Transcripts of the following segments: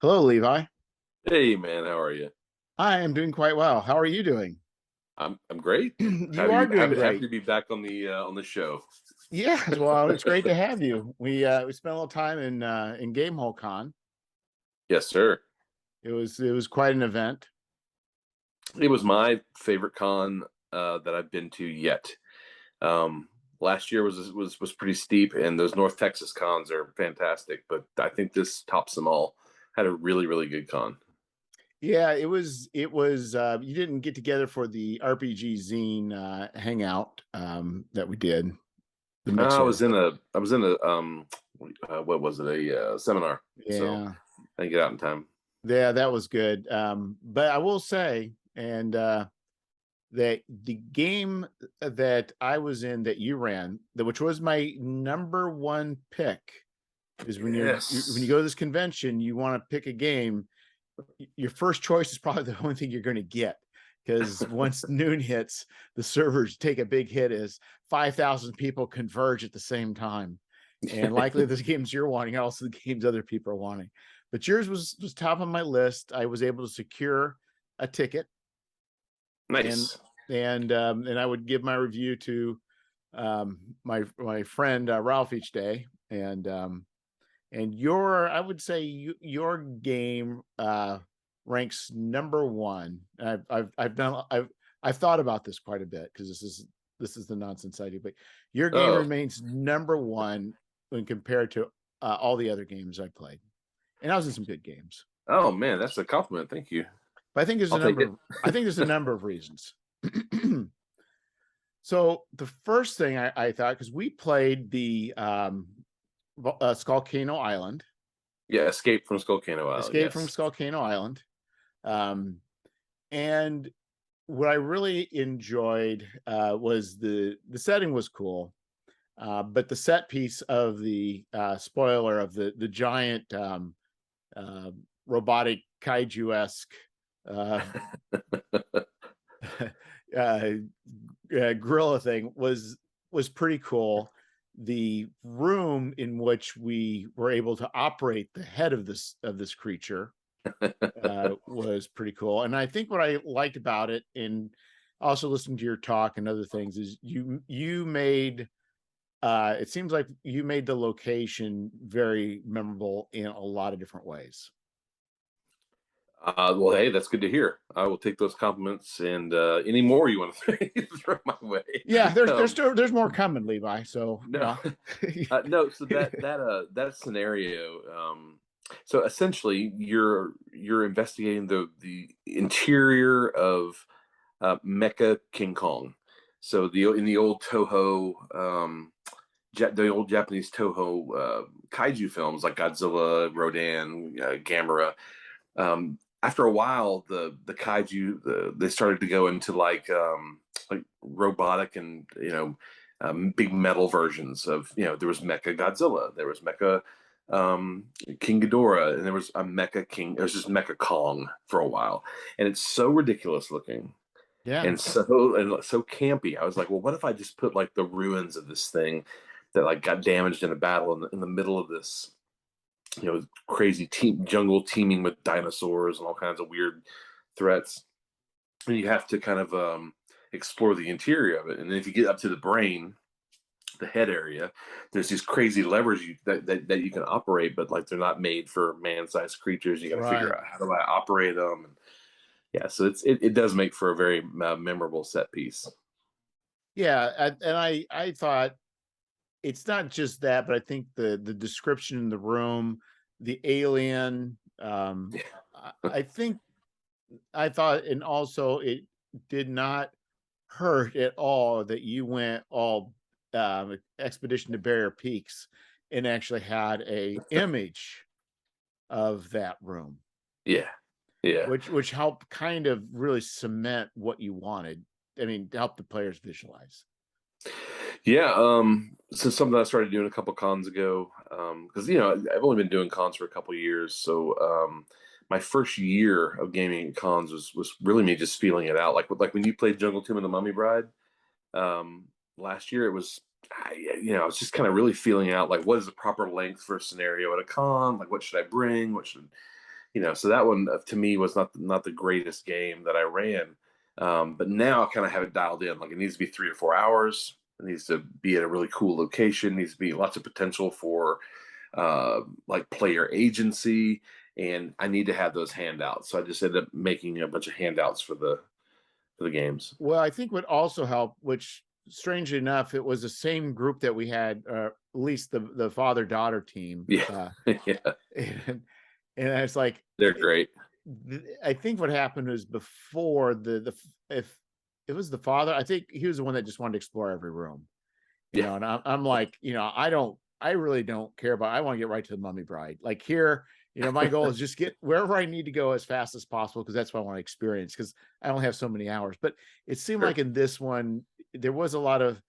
Hello, Levi. Hey man, how are you? I am doing quite well. How are you doing? I'm great. You Happy are to be doing happy great. to be back on the show. Yes, well, it's great to have you. We spent a little time in Gamehole Con. Yes, sir. It was quite an event. It was my favorite con that I've been to yet. Last year was pretty steep, and those North Texas cons are fantastic. But I think this tops them all. Had a really good con. Yeah, it was you didn't get together for the RPG zine hangout that we did, the mixer. I was in a what was it, a seminar, so Yeah. I didn't get out in time. Yeah, that was good. But I will say, and that the game that I was in that you ran, which was my number one pick, is when you Yes. go to this convention, you want to pick a game. Your first choice is probably the only thing you're going to get, because once noon hits, the servers take a big hit as 5,000 people converge at the same time, and likely the games you're wanting are also the games other people are wanting. But yours was top of my list. I was able to secure a ticket, and Nice. and I would give my review to my friend Ralph each day, and your I would say your game ranks number one. I've thought about this quite a bit, because this is the nonsense I do, but your game Oh, remains number one when compared to all the other games I played, and I was in some good games. oh man, that's a compliment. Thank you. But I think there's a I'll take number it. of I think there's a number of reasons. So the first thing I thought, because we played the Skullcano Island, Yeah, Escape from Skullcano Island. Escape from Yes. Skullcano Island, um, and what I really enjoyed was the setting was cool, but the set piece of the spoiler of the giant uh, robotic kaiju esque uh, uh, gorilla thing was pretty cool. The room in which we were able to operate the head of this creature was pretty cool. And I think what I liked about it, and also listening to your talk and other things, is you made it seems like you made the location very memorable in a lot of different ways. Well, hey, that's good to hear. I will take those compliments and any more you want to throw my way. Yeah, there's Um, still there's more coming, Levi. So no, no. So that scenario. So essentially, you're investigating the interior of Mecha King Kong. So in the old Toho, the old Japanese Toho kaiju films like Godzilla, Rodan, Gamera. After a while, the kaiju they started to go into like robotic and big metal versions of there was Mecha Godzilla, there was Mecha King Ghidorah, and there was a Mecha King. There was just Mecha Kong for a while, and it's so ridiculous looking Yeah, and so campy. I was like, well, what if I just put like the ruins of this thing that like got damaged in a battle in the middle of this crazy jungle teeming with dinosaurs and all kinds of weird threats. And you have to kind of explore the interior of it. And then if you get up to the brain, the head area, there's these crazy levers that you can operate, but like they're not made for man-sized creatures. You got to figure right. out how do I operate them. And yeah, so it does make for a very memorable set piece. Yeah, and I thought it's not just that, but I think the description in the room, the alien, I think I thought, and also it did not hurt at all that you went all expedition to Barrier Peaks and actually had a image of that room, Yeah, yeah. which helped kind of really cement what you wanted. I mean, to help the players visualize. Yeah, so something I started doing a couple cons ago, because I've only been doing cons for a couple years, so my first year of gaming at cons was really me just feeling it out, like when you played Jungle Tomb and the Mummy Bride um, last year, it was I was just kind of really feeling out like what is the proper length for a scenario at a con, like what should I bring, what should So that one to me was not the greatest game that I ran. But now I kind of have it dialed in. Like, it needs to be 3 to 4 hours. It needs to be at a really cool location. It needs to be lots of potential for like player agency, and I need to have those handouts. So I just ended up making a bunch of handouts for the games. Well, I think what also helped, which strangely enough, it was the same group that we had, at least the father-daughter team. Yeah, yeah, And, and it's like, they're great. I think what happened was before if it was the father, I think he was the one that just wanted to explore every room, Yeah, and I'm like, I really don't care about, I want to get right to the Mummy Bride. Like here, my goal is just get wherever I need to go as fast as possible, because that's what I want to experience, because I only have so many hours. But it seemed sure. like in this one, there was a lot of,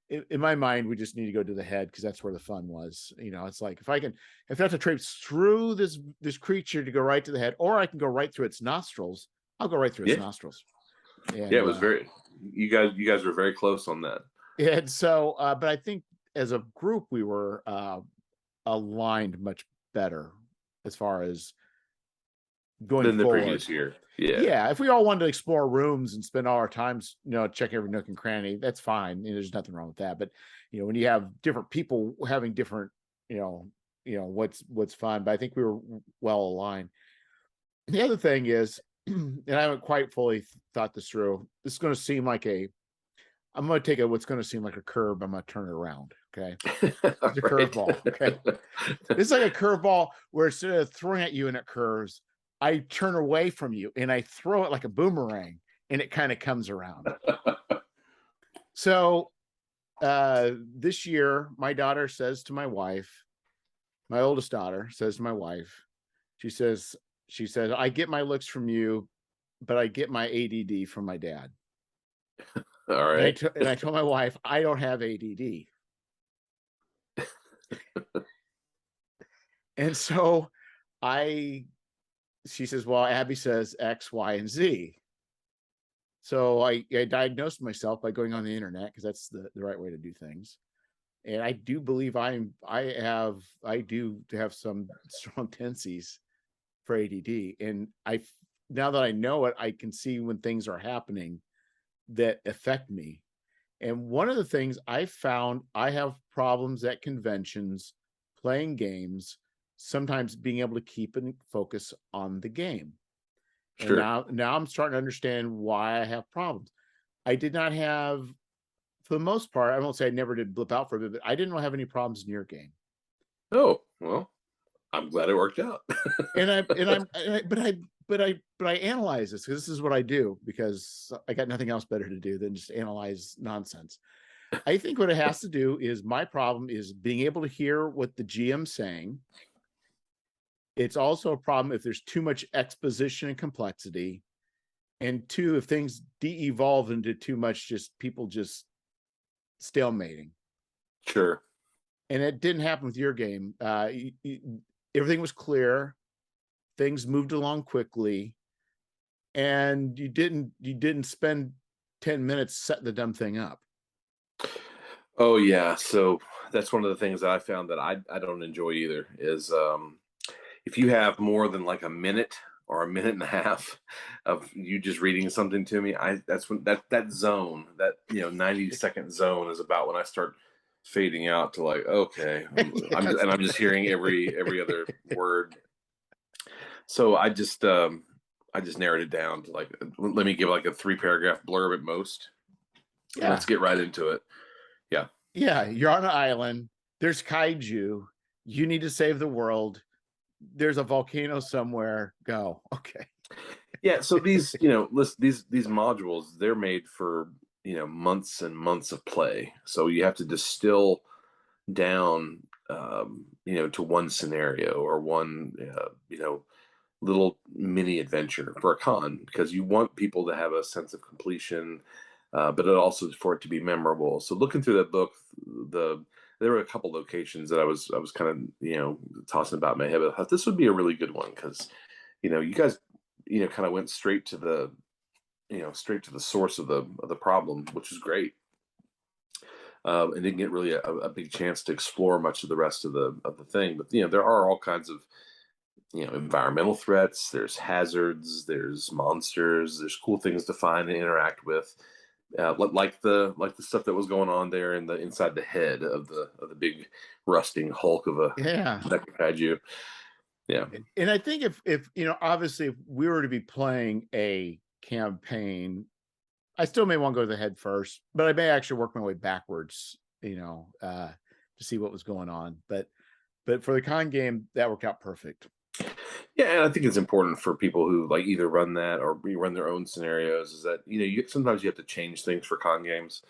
in my mind, we just need to go to the head, because that's where the fun was. It's like, if I have to traipse through this creature to go right to the head, or I can go right through its nostrils, I'll go right through its Yeah, nostrils. yeah. And It was very. You guys were very close on that. so, but I think as a group, we were aligned much better as far as going Than the forward. previous year. Yeah, Yeah, if we all wanted to explore rooms and spend all our time, check every nook and cranny, that's fine. There's nothing wrong with that. But when you have different people having different, what's fun. But I think we were well aligned. The other thing is, and I haven't quite fully thought this through. This is going to seem like I'm going to take what's going to seem like a curve. I'm going to turn it around. Okay, it's a right. curveball. Okay, it's like a curveball where instead of throwing at you and it curves, I turn away from you and I throw it like a boomerang, and it kind of comes around. So this year, my daughter says to my wife, my oldest daughter says to my wife, she says, I get my looks from you, but I get my ADD from my dad. All And right. I told my wife, I don't have ADD. And so she says, well, Abby says X, Y, and Z. So I diagnosed myself by going on the internet, because that's the right way to do things. And I do believe I do have some strong tendencies for ADD. And now that I know it, I can see when things are happening that affect me. And one of the things I found, I have problems at conventions, playing games, sometimes being able to keep and focus on the game. And Sure. now I'm starting to understand why I have problems. I did not have, for the most part, I won't say I never did blip out for a bit, but I didn't have any problems in your game. Oh, well, I'm glad it worked out. And but I analyze this, because this is what I do, because I got nothing else better to do than just analyze nonsense. I think what it has to do is, my problem is being able to hear what the GM's saying. It's also a problem if there's too much exposition and complexity. And two, if things de-evolve into too much, just people just stalemating. Sure. And it didn't happen with your game. Everything was clear. Things moved along quickly. And you didn't spend 10 minutes setting the dumb thing up. Oh yeah. So that's one of the things that I found that I don't enjoy either is if you have more than like a minute or a minute and a half of you just reading something to me, that's when that zone, that 90-second zone is about when I start fading out to like, okay, I'm just hearing every other word. So I just narrowed it down to like, let me give like a 3-paragraph blurb at most. Yeah. Let's get right into it. Yeah. Yeah. You're on an island. There's kaiju. You need to save the world. There's a volcano somewhere. Go. Okay. Yeah. So these, these modules, they're made for, months and months of play. So you have to distill down, to one scenario or one, little mini adventure for a con, because you want people to have a sense of completion, but it also for it to be memorable. So looking through that book, there were a couple locations that I was kind of tossing about in my head. But I thought this would be a really good one because you guys kind of went straight to the source of the problem, which is great. And didn't get really a big chance to explore much of the rest of the thing. But there are all kinds of environmental threats, there's hazards, there's monsters, there's cool things to find and interact with, like the stuff that was going on there inside the head of the big rusting hulk of a Yeah. kaiju. Yeah. And I think if obviously if we were to be playing a campaign, I still may want to go to the head first, but I may actually work my way backwards, to see what was going on. But for the con game, that worked out perfect. Yeah, and I think it's important for people who like either run that or run their own scenarios. Is that sometimes you have to change things for con games.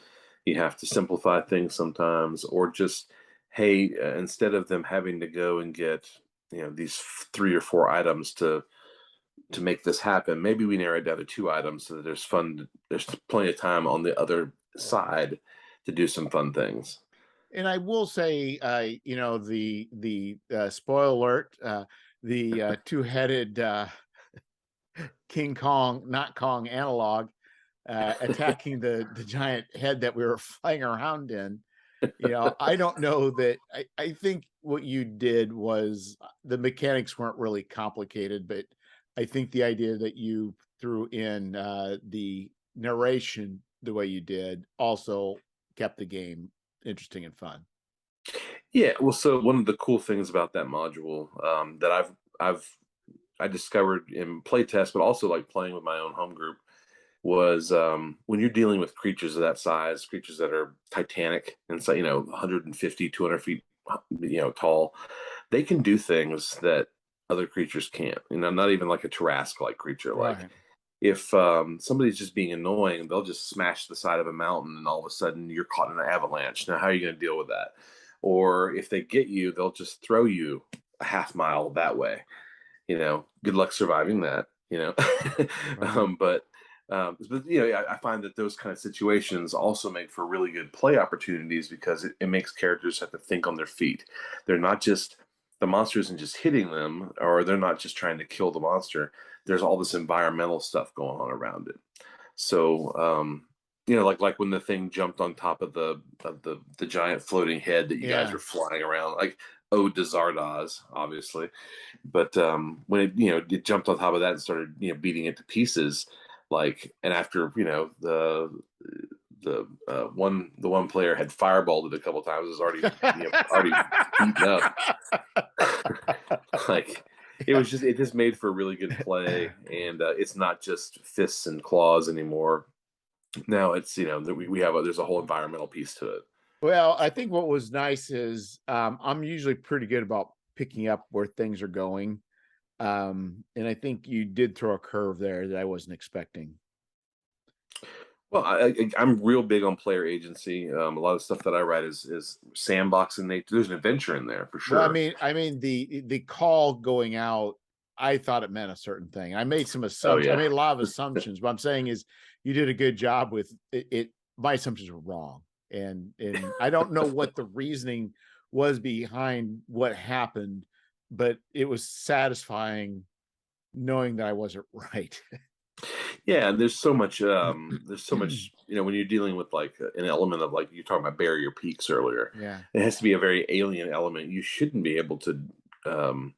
You have to simplify things sometimes, or just hey, instead of them having to go and get these 3 or 4 items to make this happen, maybe we narrow it down to 2 items so that there's plenty of time on the other side to do some fun things. And I will say, the spoiler alert, the two-headed King Kong, not Kong analog, attacking the giant head that we were flying around in. I don't know that I think what you did was the mechanics weren't really complicated, but I think the idea that you threw in the narration the way you did also kept the game interesting and fun. Yeah, well, so one of the cool things about that module, that I discovered in playtest, but also like playing with my own home group, was when you're dealing with creatures of that size, creatures that are titanic and so 150, 200 feet, tall, they can do things that other creatures can't. Not even like a Tarrasque like creature. Like Right. if somebody's just being annoying, they'll just smash the side of a mountain, and all of a sudden you're caught in an avalanche. Now, how are you going to deal with that? Or if they get you, they'll just throw you a half mile that way. Good luck surviving that. Right. I find that those kind of situations also make for really good play opportunities because it makes characters have to think on their feet. They're not just the monster isn't just hitting them, or they're not just trying to kill the monster. There's all this environmental stuff going on around it. So, like when the thing jumped on top of the giant floating head that you guys Yeah. were flying around, like ode to Zardoz, obviously. But when it jumped on top of that and started beating it to pieces, like, and after the one player had fireballed it a couple times, it was already beaten up. Like it just made for really good play, and it's not just fists and claws anymore. Now it's that we have there's a whole environmental piece to it. Well, I think what was nice is I'm usually pretty good about picking up where things are going. And I think you did throw a curve there that I wasn't expecting. Well, I'm real big on player agency. A lot of stuff that I write is sandbox in nature. There's an adventure in there for Well, sure. I mean the call going out, I thought it meant a certain thing. I made some Oh assumptions. I yeah. made a lot of assumptions. What I'm saying is you did a good job with it. My assumptions were wrong. And I don't know what the reasoning was behind what happened, but it was satisfying knowing that I wasn't right. Yeah, and there's so much when you're dealing with like an element of like you're talking about barrier peaks earlier. Yeah. It has to be a very alien element. You shouldn't be able to um,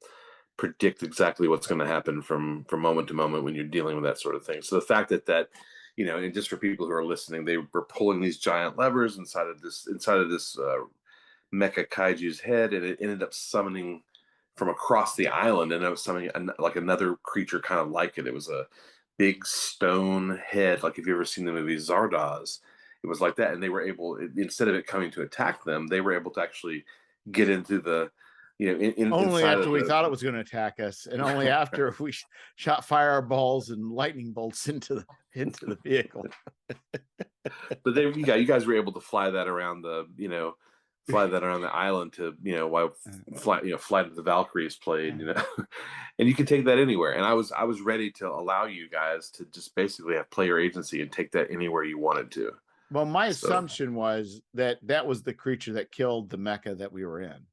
predict exactly what's going to happen from moment to moment when you're dealing with that sort of thing. So the fact that and just for people who are listening, they were pulling these giant levers inside of this mecha kaiju's head, and it ended up summoning from across the island, and it was summoning like another creature kind of like it. It was a big stone head, like if you've ever seen the movie Zardoz, it was like that. And they were able, instead of it coming to attack them, they were able to actually get into the Only inside after of we the thought it was going to attack us, and only after we shot fireballs and lightning bolts into the vehicle. but you guys were able to fly that around the island to while Flight of the Valkyries played, and you can take that anywhere. And I was ready to allow you guys to just basically have player agency and take that anywhere you wanted to. Well, my So assumption was that that was the creature that killed the mecha that we were in,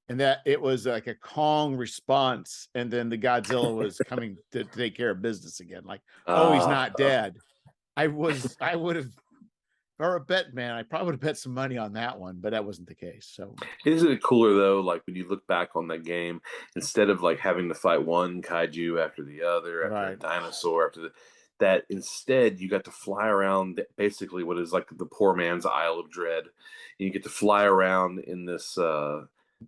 and that it was like a Kong response, and then the Godzilla was coming to take care of business again. Like, oh, he's not dead. I would have I were a bet man, I probably would have bet some money on that one, but that wasn't the case. So Isn't it cooler though? Like when you look back on that game, instead of like having to fight one kaiju after the other, after a right, dinosaur, that instead you got to fly around basically what is like the poor man's Isle of Dread. You get to fly around in this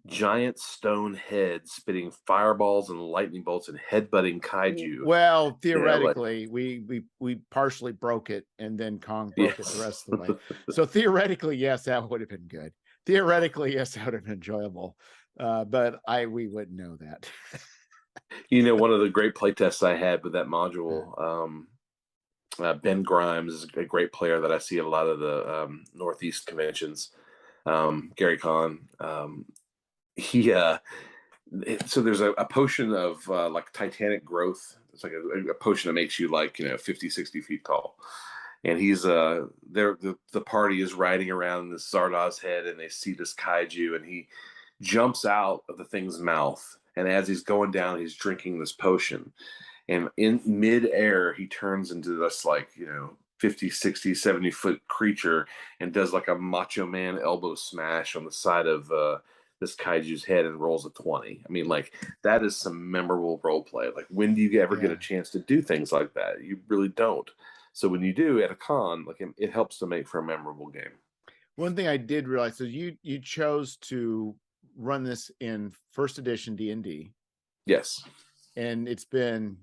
giant stone head spitting fireballs and lightning bolts and headbutting kaiju. well, You know, like theoretically, we partially broke it, and then Kong broke it the yes. rest of the way. So theoretically, yes, that would have been good. Theoretically, yes, that would have been enjoyable. But we wouldn't know that. You know, one of the great playtests I had with that module, Ben Grimes is a great player that I see at a lot of the Northeast conventions. Gary Kahn, he so there's a potion of like Titanic growth. It's like a potion that makes you like 50, 60 feet tall. And he's there. The party is riding around this Zardoz head, and they see this kaiju, and he jumps out of the thing's mouth. And as he's going down, he's drinking this potion. And in midair, he turns into this like 50, 60, 70-foot creature and does like a Macho Man elbow smash on the side of this kaiju's head and rolls a 20. I mean, like, that is some memorable role play. Like, when do you ever get a chance to do things like that? You really don't. So when you do at a con, like, it helps to make for a memorable game. One thing I did realize is you chose to run this in first edition D&D. Yes. And it's been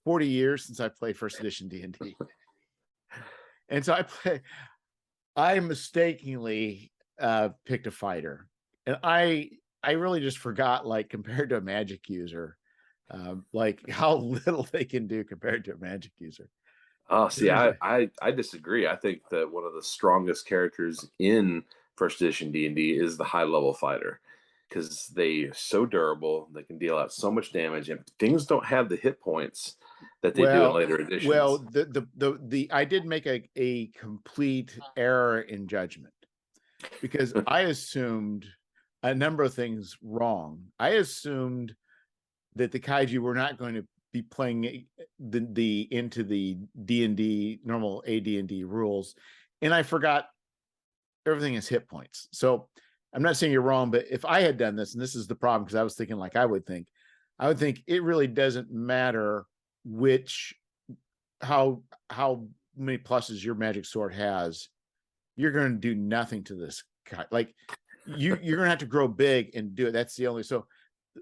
40 years since I played first edition D&D. And so I mistakenly picked a fighter. And I really just forgot, like, compared to a magic user, like how little they can do compared to a magic user. Oh, see, I disagree. I think that one of the strongest characters in first edition D&D is the high level fighter, because they're so durable, they can deal out so much damage, and things don't have the hit points that they do in later editions. Well, the I did make a complete error in judgment, because I assumed a number of things wrong. I assumed that the kaiju were not going to be playing into the D&D normal AD&D rules, and I forgot everything is hit points. So I'm not saying you're wrong, but if I had done this, and this is the problem, because I was thinking like I would think it really doesn't matter how many pluses your magic sword has. You're going to do nothing to this guy. Like, you're going to have to grow big and do it. That's the only. So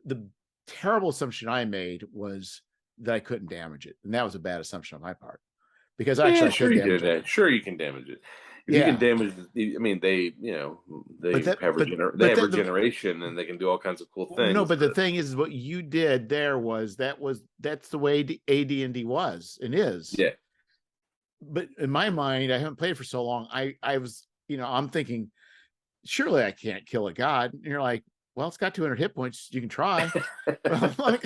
the terrible assumption I made was that I couldn't damage it, and that was a bad assumption on my part, because actually sure you did that. Sure, you can damage it. If you can damage it, I mean, they have regeneration, and they can do all kinds of cool things. No, but the thing is, what you did there that's the way AD&D was and is. Yeah. But in my mind, I haven't played for so long. I was, I'm thinking, surely I can't kill a god. And you're like, well, it's got 200 hit points. You can try. but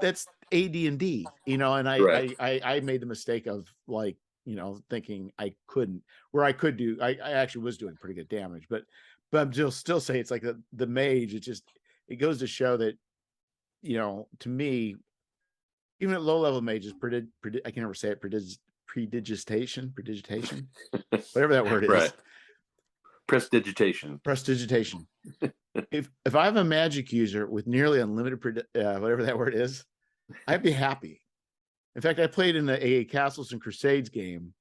that's AD&D, and I made the mistake of, like, thinking I couldn't, where I could do. I actually was doing pretty good damage, but I'm still say it's like the mage. It goes to show that, to me, even at low level mages, I can never say it, prestidigitation, whatever that word is. Right. Prestidigitation. If I have a magic user with nearly unlimited whatever that word is, I'd be happy. In fact, I played in a Castles and Crusades game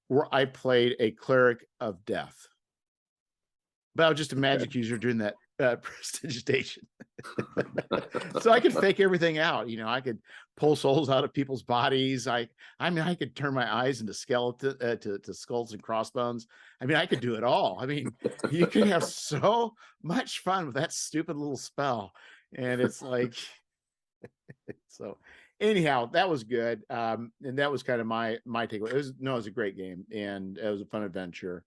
where I played a cleric of death, but I was just a magic user doing that prestidigitation. So I could fake everything out. I could pull souls out of people's bodies. I could turn my eyes into skeleton to skulls and crossbones. I mean, I could do it all. I mean, you can have so much fun with that stupid little spell, and it's like, so. Anyhow, that was good, and that was kind of my takeaway. It was a great game, and it was a fun adventure.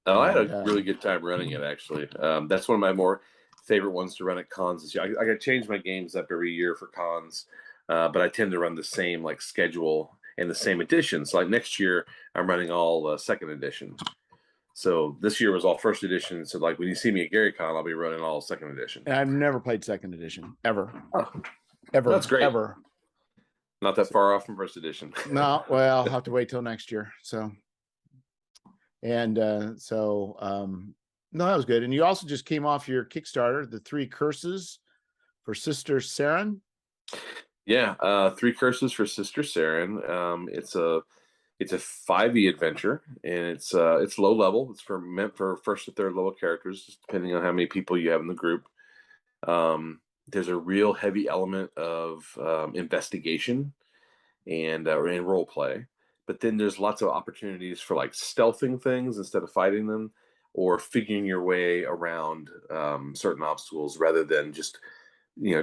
Oh, I had a really good time running it, actually. That's one of my more favorite ones to run at cons this year. I got to change my games up every year for cons, but I tend to run the same like schedule and the same editions. So, like, next year, I'm running all second edition. So this year was all first edition. So, like, when you see me at Gary Con, I'll be running all second edition. And I've never played second edition ever. Oh, ever. that's great. Ever. Not that far off from first edition. No, well, I'll have to wait till next year. So, and no, that was good. And you also just came off your Kickstarter, the 3 Curses for Sister Saren. Yeah, 3 Curses for Sister Saren. It's a 5e adventure, and it's low level. It's meant for first to third level characters, just depending on how many people you have in the group. There's a real heavy element of investigation and role play, but then there's lots of opportunities for like stealthing things instead of fighting them, or figuring your way around certain obstacles rather than just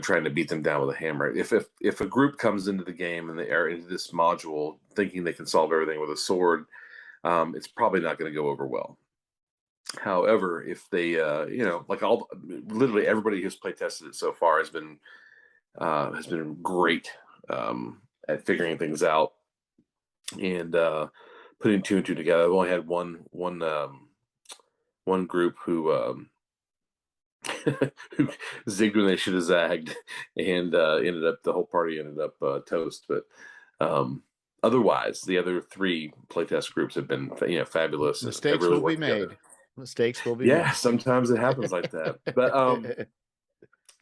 trying to beat them down with a hammer. If a group comes into the game and they are into this module thinking they can solve everything with a sword, it's probably not going to go over well. However, if they like literally everybody who's play tested it so far has been great at figuring things out and putting 2 and 2 together. I've only had one group who who zigged when they should have zagged, and ended up the whole party ended up toast. But otherwise, the other 3 playtest groups have been fabulous. Mistakes really will be made. Mistakes will be Yeah, made. sometimes it happens like that. But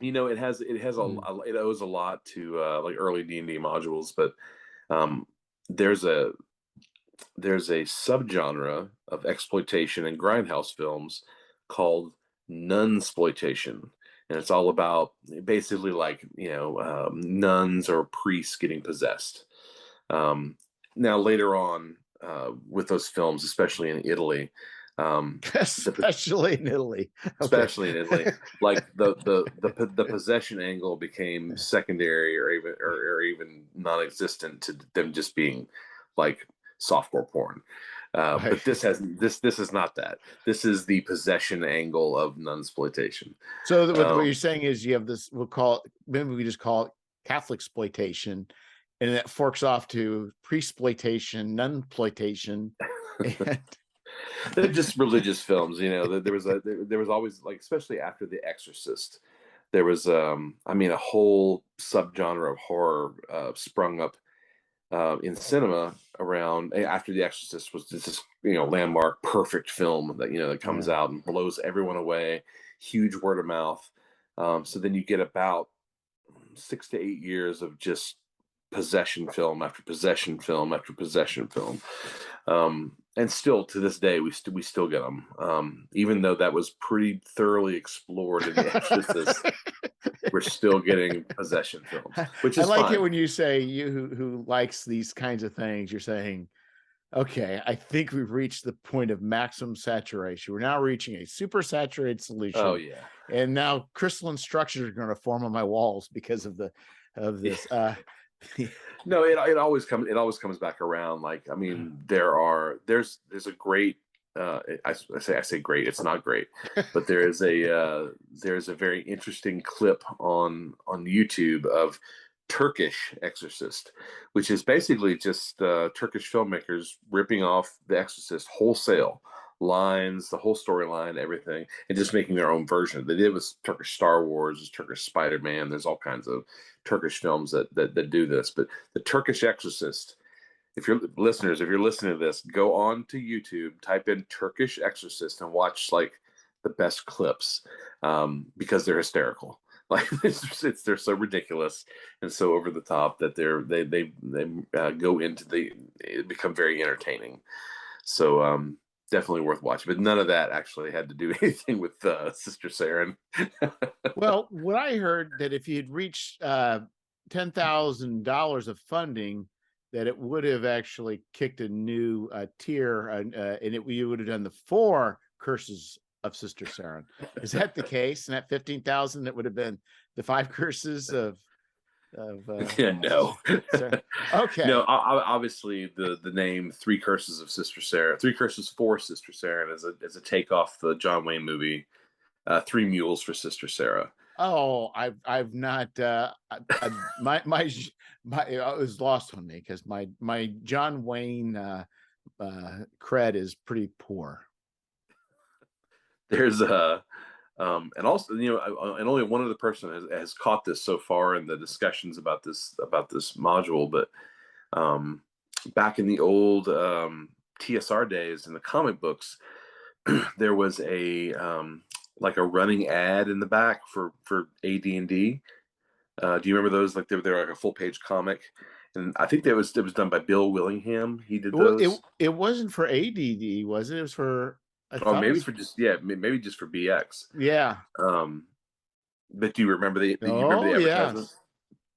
it has it owes a lot to like early D&D modules. But there's a subgenre of exploitation and grindhouse films called nunsploitation, and it's all about basically like nuns or priests getting possessed. Now later on with those films, especially in Italy, especially in Italy, especially in Italy, like the possession angle became secondary or even non-existent to them just being like softcore porn. But this is not that. This is the possession angle of nunsploitation. So what you're saying is you have this, maybe we just call it Catholic exploitation, and it forks off to priestploitation, nunploitation, and they're just religious films. There was always, like, especially after The Exorcist, there was a whole subgenre of horror sprung up in cinema around after The Exorcist was this landmark perfect film that comes out and blows everyone away, huge word of mouth. So then you get about 6 to 8 years of just possession film after possession film after possession film, and still to this day we still get them, even though that was pretty thoroughly explored in The Exorcist. We're still getting possession films, which is I like fine. it when you say, you who likes these kinds of things, you're saying, okay, I think we've reached the point of maximum saturation. We're now reaching a super saturated solution. Oh yeah. And now crystalline structures are going to form on my walls because of this. No, it always comes back around. Like, there's a great I say great, it's not great, but there's a very interesting clip on YouTube of Turkish Exorcist, which is basically just Turkish filmmakers ripping off The Exorcist wholesale, lines, the whole storyline, everything, and just making their own version. They did with Turkish Star Wars, there's Turkish Spider-Man, there's all kinds of Turkish films that do this. But the Turkish Exorcist, if you're listening to this, go on to YouTube, type in Turkish Exorcist, and watch like the best clips, because they're hysterical. Like they're so ridiculous and so over the top that they go into it become very entertaining. So definitely worth watching. But none of that actually had to do anything with Sister Saren. Well, what I heard, that if you had reached $10,000 of funding, that it would have actually kicked a new tier, and you would have done the 4 Curses of Sister Saren. Is that the case? And at 15,000, it would have been the 5 curses of Yeah, no. Okay. No, obviously the name 3 Curses of Sister Saren, 3 Curses for Sister Saren is a take off the John Wayne movie 3 Mules for Sister Sarah. Oh, I've not my it was lost on me because my John Wayne cred is pretty poor. There's And also, and only one other person has caught this so far in the discussions about this module. But back in the old TSR days in the comic books, there was a like a running ad in the back for AD&D. Do you remember those? Like they were like a full page comic, and I think it was done by Bill Willingham. He did Well, those. it wasn't for ADD, was it? It was for, I Oh, thought it maybe was, for just maybe just for BX. yeah. But do you remember you remember the Oh advertisement?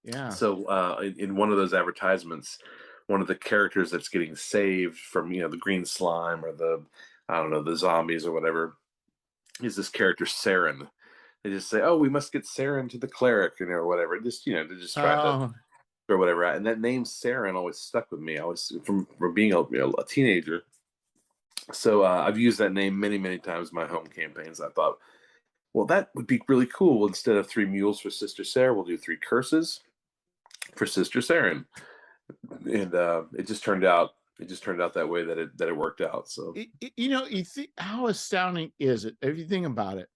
yes, yeah. So in one of those advertisements, one of the characters that's getting saved from the green slime or the, I don't know, the zombies or whatever, is this character Saren. They just say, "Oh, we must get Saren to the cleric," or whatever. Just they're just trying to Oh, throw whatever out. And that name Saren always stuck with me. I was from being a teenager. So I've used that name many times in my home campaigns. I thought, well, that would be really cool. Instead of 3 mules for Sister Sarah, we'll do 3 curses for Sister Saren. And it just turned out that way, that it worked out. So you think, how astounding is it if you think about it?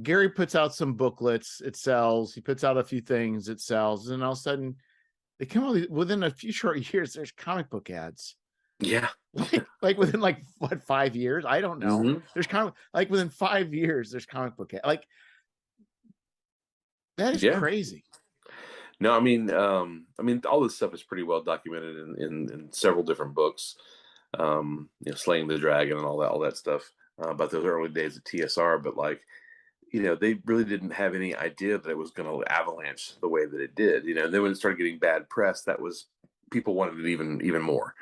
Gary puts out some booklets, it sells. He puts out a few things, it sells, and all of a sudden they come out within a few short years. There's comic book ads. yeah, like within what, 5 years? I don't know. mm-hmm. There's like within 5 years, there's comic book ads. Like that is Yeah. crazy. No, I mean, all this stuff is pretty well documented in several different books. Slaying the Dragon and all that stuff about those early days of TSR. But like, they really didn't have any idea that it was going to avalanche the way that it did. And then when it started getting bad press, that was, people wanted it even more.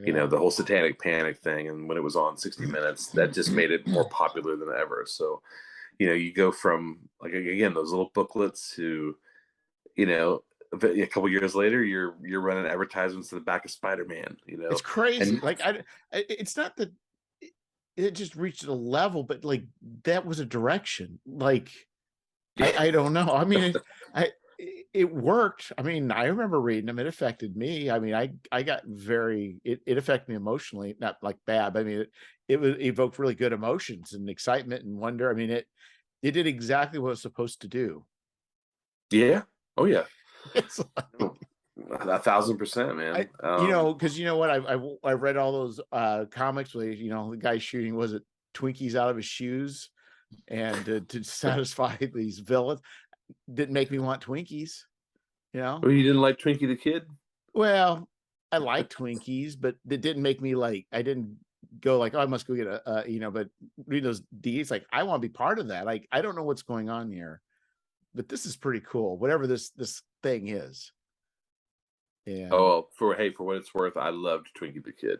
Yeah. The whole Satanic Panic thing, and when it was on 60 Minutes, that just made it more popular than ever. So, you go from, like, again, those little booklets to, a couple years later, you're running advertisements to the back of Spider-Man. It's crazy. And Like it's not that it just reached a level, but like that was a direction. Like I don't know. I mean, it worked. I mean, I remember reading them. It affected me. I mean, I got it affected me emotionally, not like bad, but I mean, it evoked really good emotions and excitement and wonder. I mean, it did exactly what it was supposed to do. yeah, oh yeah, It's like, 1,000%, man. because what, I read all those comics where the guy shooting, was it Twinkies out of his shoes, and to satisfy these villains. Didn't make me want Twinkies. Well, you didn't like Twinkie the Kid? Well, I like Twinkies, but it didn't make me like, I didn't go like, oh, I must go get but read those deeds, like I want to be part of that. Like, I don't know what's going on here, but this is pretty cool, whatever this thing is. And Oh, for what it's worth, I loved Twinkie the Kid.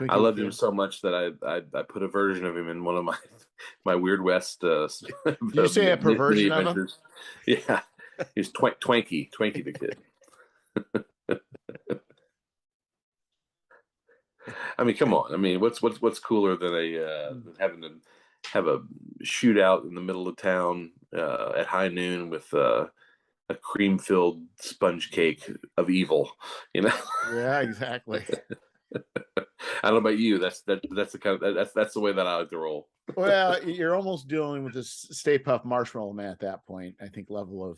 I loved him so much that I put a version of him in one of my Weird West Did you say a perversion of him? Yeah, he's Twanky the Kid. I mean, come on. I mean, what's cooler than having to have a shootout in the middle of town at high noon with a cream-filled sponge cake of evil, Yeah, exactly. I don't know about you. That's the kind of that's the way that I like to roll. Well, you're almost dealing with this Stay Puft Marshmallow Man at that point, I think, level of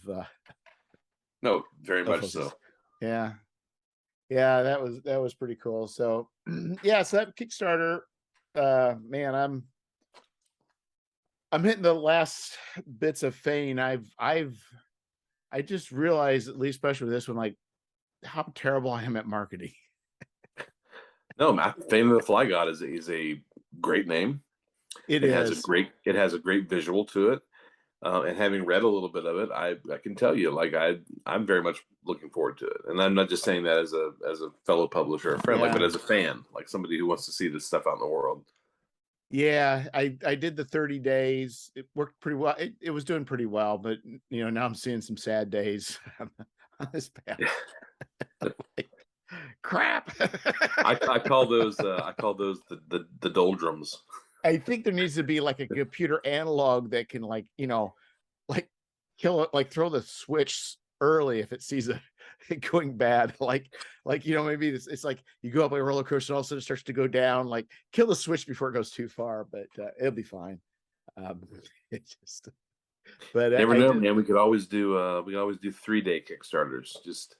no, very much focus. so. Yeah, that was pretty cool. So yeah, so that Kickstarter, man, I'm hitting the last bits of fame. I just realized, at least especially with this one, like how terrible I am at marketing. No, Fame of the Fly God is a great name. It has a great visual to it. And having read a little bit of it, I can tell you, like, I'm very much looking forward to it. And I'm not just saying that as a fellow publisher or friend, Yeah. like, but as a fan, like somebody who wants to see this stuff out in the world. Yeah, I did the 30 days. It worked pretty well. It was doing pretty well, but now I'm seeing some sad days on this path. Like, crap. I call those the doldrums. I think there needs to be like a computer analog that can, like, like kill it, like throw the switch early if it sees it going bad. Like maybe it's like you go up a roller coaster and all of a sudden it starts to go down. Like, kill the switch before it goes too far, but it'll be fine. It just, but Never I know, did. man. We could always do 3-day Kickstarters. Just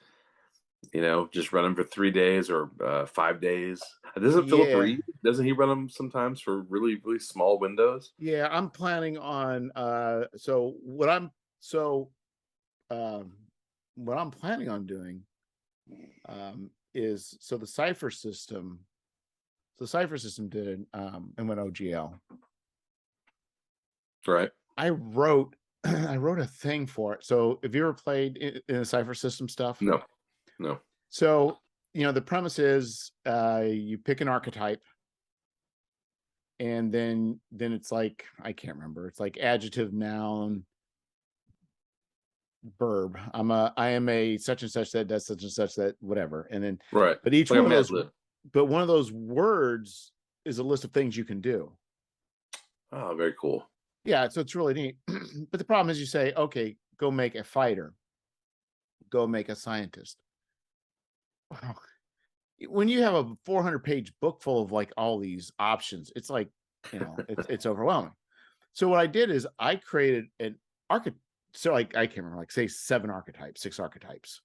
just run them for 3 days or 5 days. Doesn't Philip Yeah, Reed? Doesn't he run them sometimes for really really small windows? yeah. I'm planning on. So um, what I'm planning on doing is so the cipher system. So the cipher system did and went OGL. Right. I wrote I wrote a thing for it. So have you ever played in the cipher system stuff? No. No. So the premise is you pick an archetype, and then it's like, I can't remember. It's like adjective, noun, verb. I am a such and such that does such and such that whatever. And then Right. but each Like a one of Mad those Lib. but one of those words is a list of things you can do. Oh, very cool. Yeah, so it's really neat. But the problem is you say, okay, go make a fighter, go make a scientist. Wow. When you have a 400-page book full of like all these options, it's like, it's overwhelming. So what I did is I created an archetype. So like, I can't remember, like say 7 archetypes, 6 archetypes.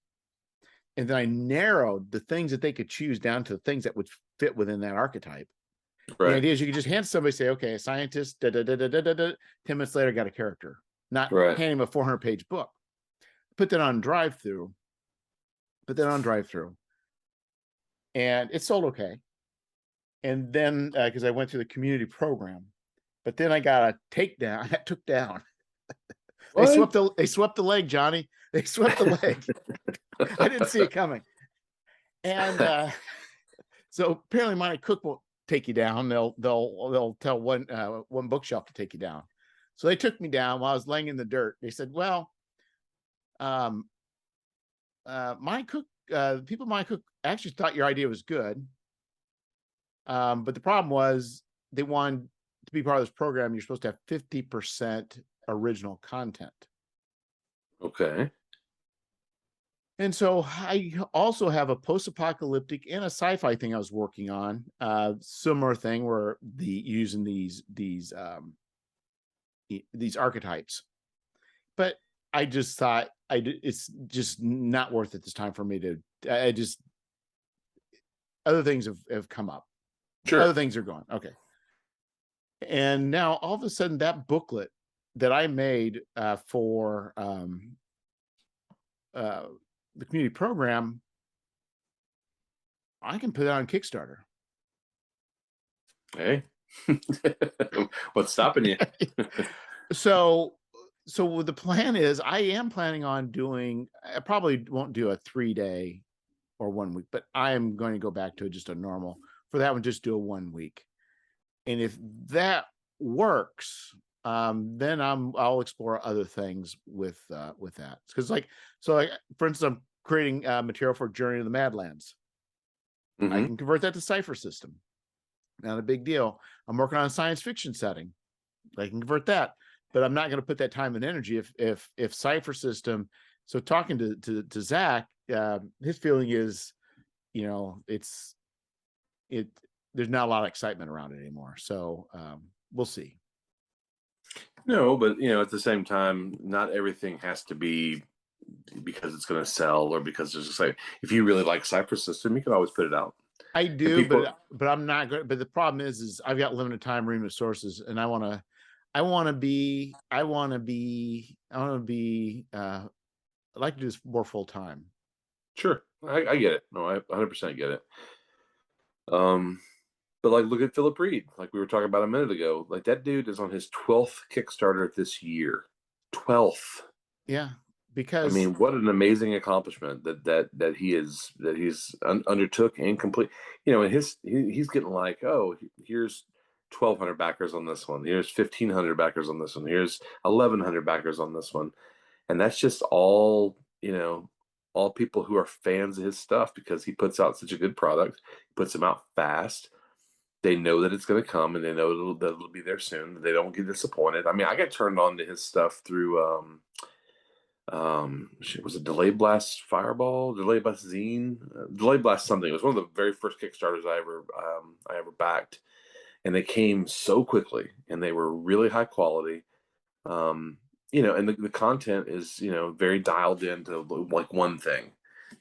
And then I narrowed the things that they could choose down to the things that would fit within that archetype. The Right. idea is you could just hand somebody, say, okay, a scientist, 10 minutes later, got a character, not Right. hand him a 400-page book. Put that on drive-through, and it sold okay. And then, because I went through the community program, but then I got a takedown. I took down. They What? swept the leg, Johnny. They swept the leg. I didn't see it coming. And so apparently my cook won't take you down. They'll tell one bookshelf to take you down. So they took me down while I was laying in the dirt. They said, well, my cook, people my cook actually thought your idea was good. But the problem was they wanted to be part of this program. You're supposed to have 50% original content. Okay. And so I also have a post-apocalyptic and a sci-fi thing I was working on. Similar thing where using these archetypes. But I just thought it's just not worth it this time for me to. I just other things have come up. Sure. Other things are going okay. And now all of a sudden that booklet that I made for the community program, I can put it on Kickstarter. Hey. What's stopping you? So the plan is I am planning on doing, I probably won't do a 3-day or 1 week, but I am going to go back to just a normal. For that one, just do a 1 week. And if that works, then I'll explore other things with that. Because for instance, I'm creating material for Journey to the Madlands. I can convert that to cipher system. Not a big deal. I'm working on a science fiction setting. I can convert that, but I'm not going to put that time and energy if cipher system. So talking to Zach, his feeling is, there's not a lot of excitement around it anymore. So we'll see. No, but at the same time, not everything has to be because it's going to sell or because there's just like, if you really like Cypher System, you can always put it out. I do, but I'm not good. But the problem is I've got limited time, limited sources, and I want to be I'd like to do this more full time. Sure, I get it. No, I 100% get it. But like, look at Philip Reed, like we were talking about a minute ago. Like that dude is on his 12th Kickstarter this year. 12th. Yeah, I because mean, what an amazing accomplishment that he's undertook and complete. And he's getting like, oh, here's 1,200 backers on this one. Here's 1,500 backers on this one. Here's 1,100 backers on this one, and that's just all all people who are fans of his stuff because he puts out such a good product. He puts them out fast. They know that it's going to come, and they know that it'll be there soon. They don't get disappointed. I mean, I got turned on to his stuff through was it Delayed Blast Fireball, Delayed Blast Zine, Delayed Blast something. It was one of the very first Kickstarters I ever backed, and they came so quickly, and they were really high quality. And the content is, very dialed into like one thing.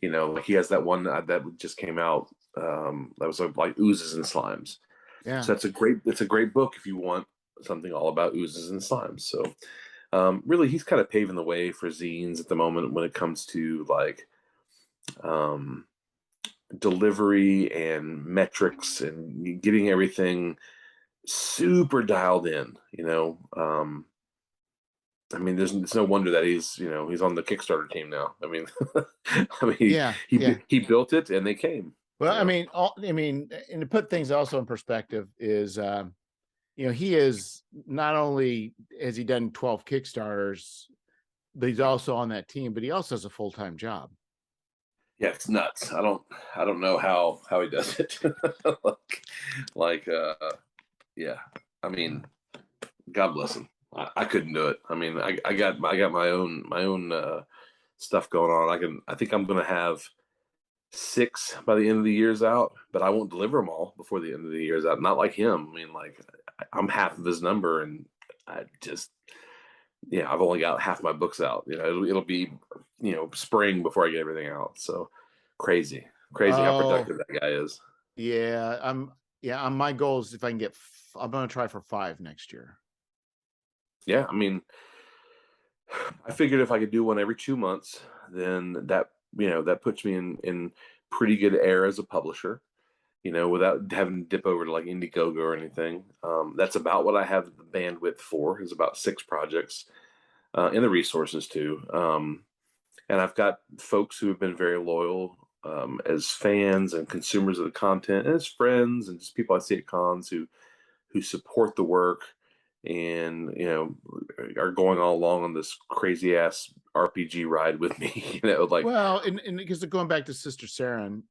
Like he has that one that just came out, that was like oozes and slimes. Yeah. So it's a great book if you want something all about oozes and slimes. So really, he's kind of paving the way for zines at the moment when it comes to like um, delivery and metrics and getting everything super dialed in. I mean, it's no wonder that he's on the Kickstarter team now. I mean, I mean, Yeah. Yeah. he built it and they came. Well, You know, I mean, and to put things also in perspective is, he is not only has he done 12 Kickstarters, but he's also on that team, but he also has a full-time job. yeah, it's nuts. I don't know how he does it. like, yeah. I mean, God bless him. I couldn't do it. I mean, I got my own stuff going on. I think I'm gonna have 6 by the end of the year's out, but I won't deliver them all before the end of the year's out. Not like him. I mean, like I'm half of his number, and I just I've only got half my books out. It'll be spring before I get everything out. So crazy how Oh, productive that guy is. yeah. My goal is if I can get, I'm going to try for 5 next year. Yeah, I mean, I figured if I could do one every 2 months, then that puts me in pretty good air as a publisher. Without having to dip over to like Indiegogo or anything. That's about what I have the bandwidth for. Is about 6 projects, and the resources too. And I've got folks who have been very loyal, as fans and consumers of the content, and as friends and just people I see at cons who support the work, and are going all along on this crazy ass RPG ride with me. Like, Well, and because going back to Sister Saren,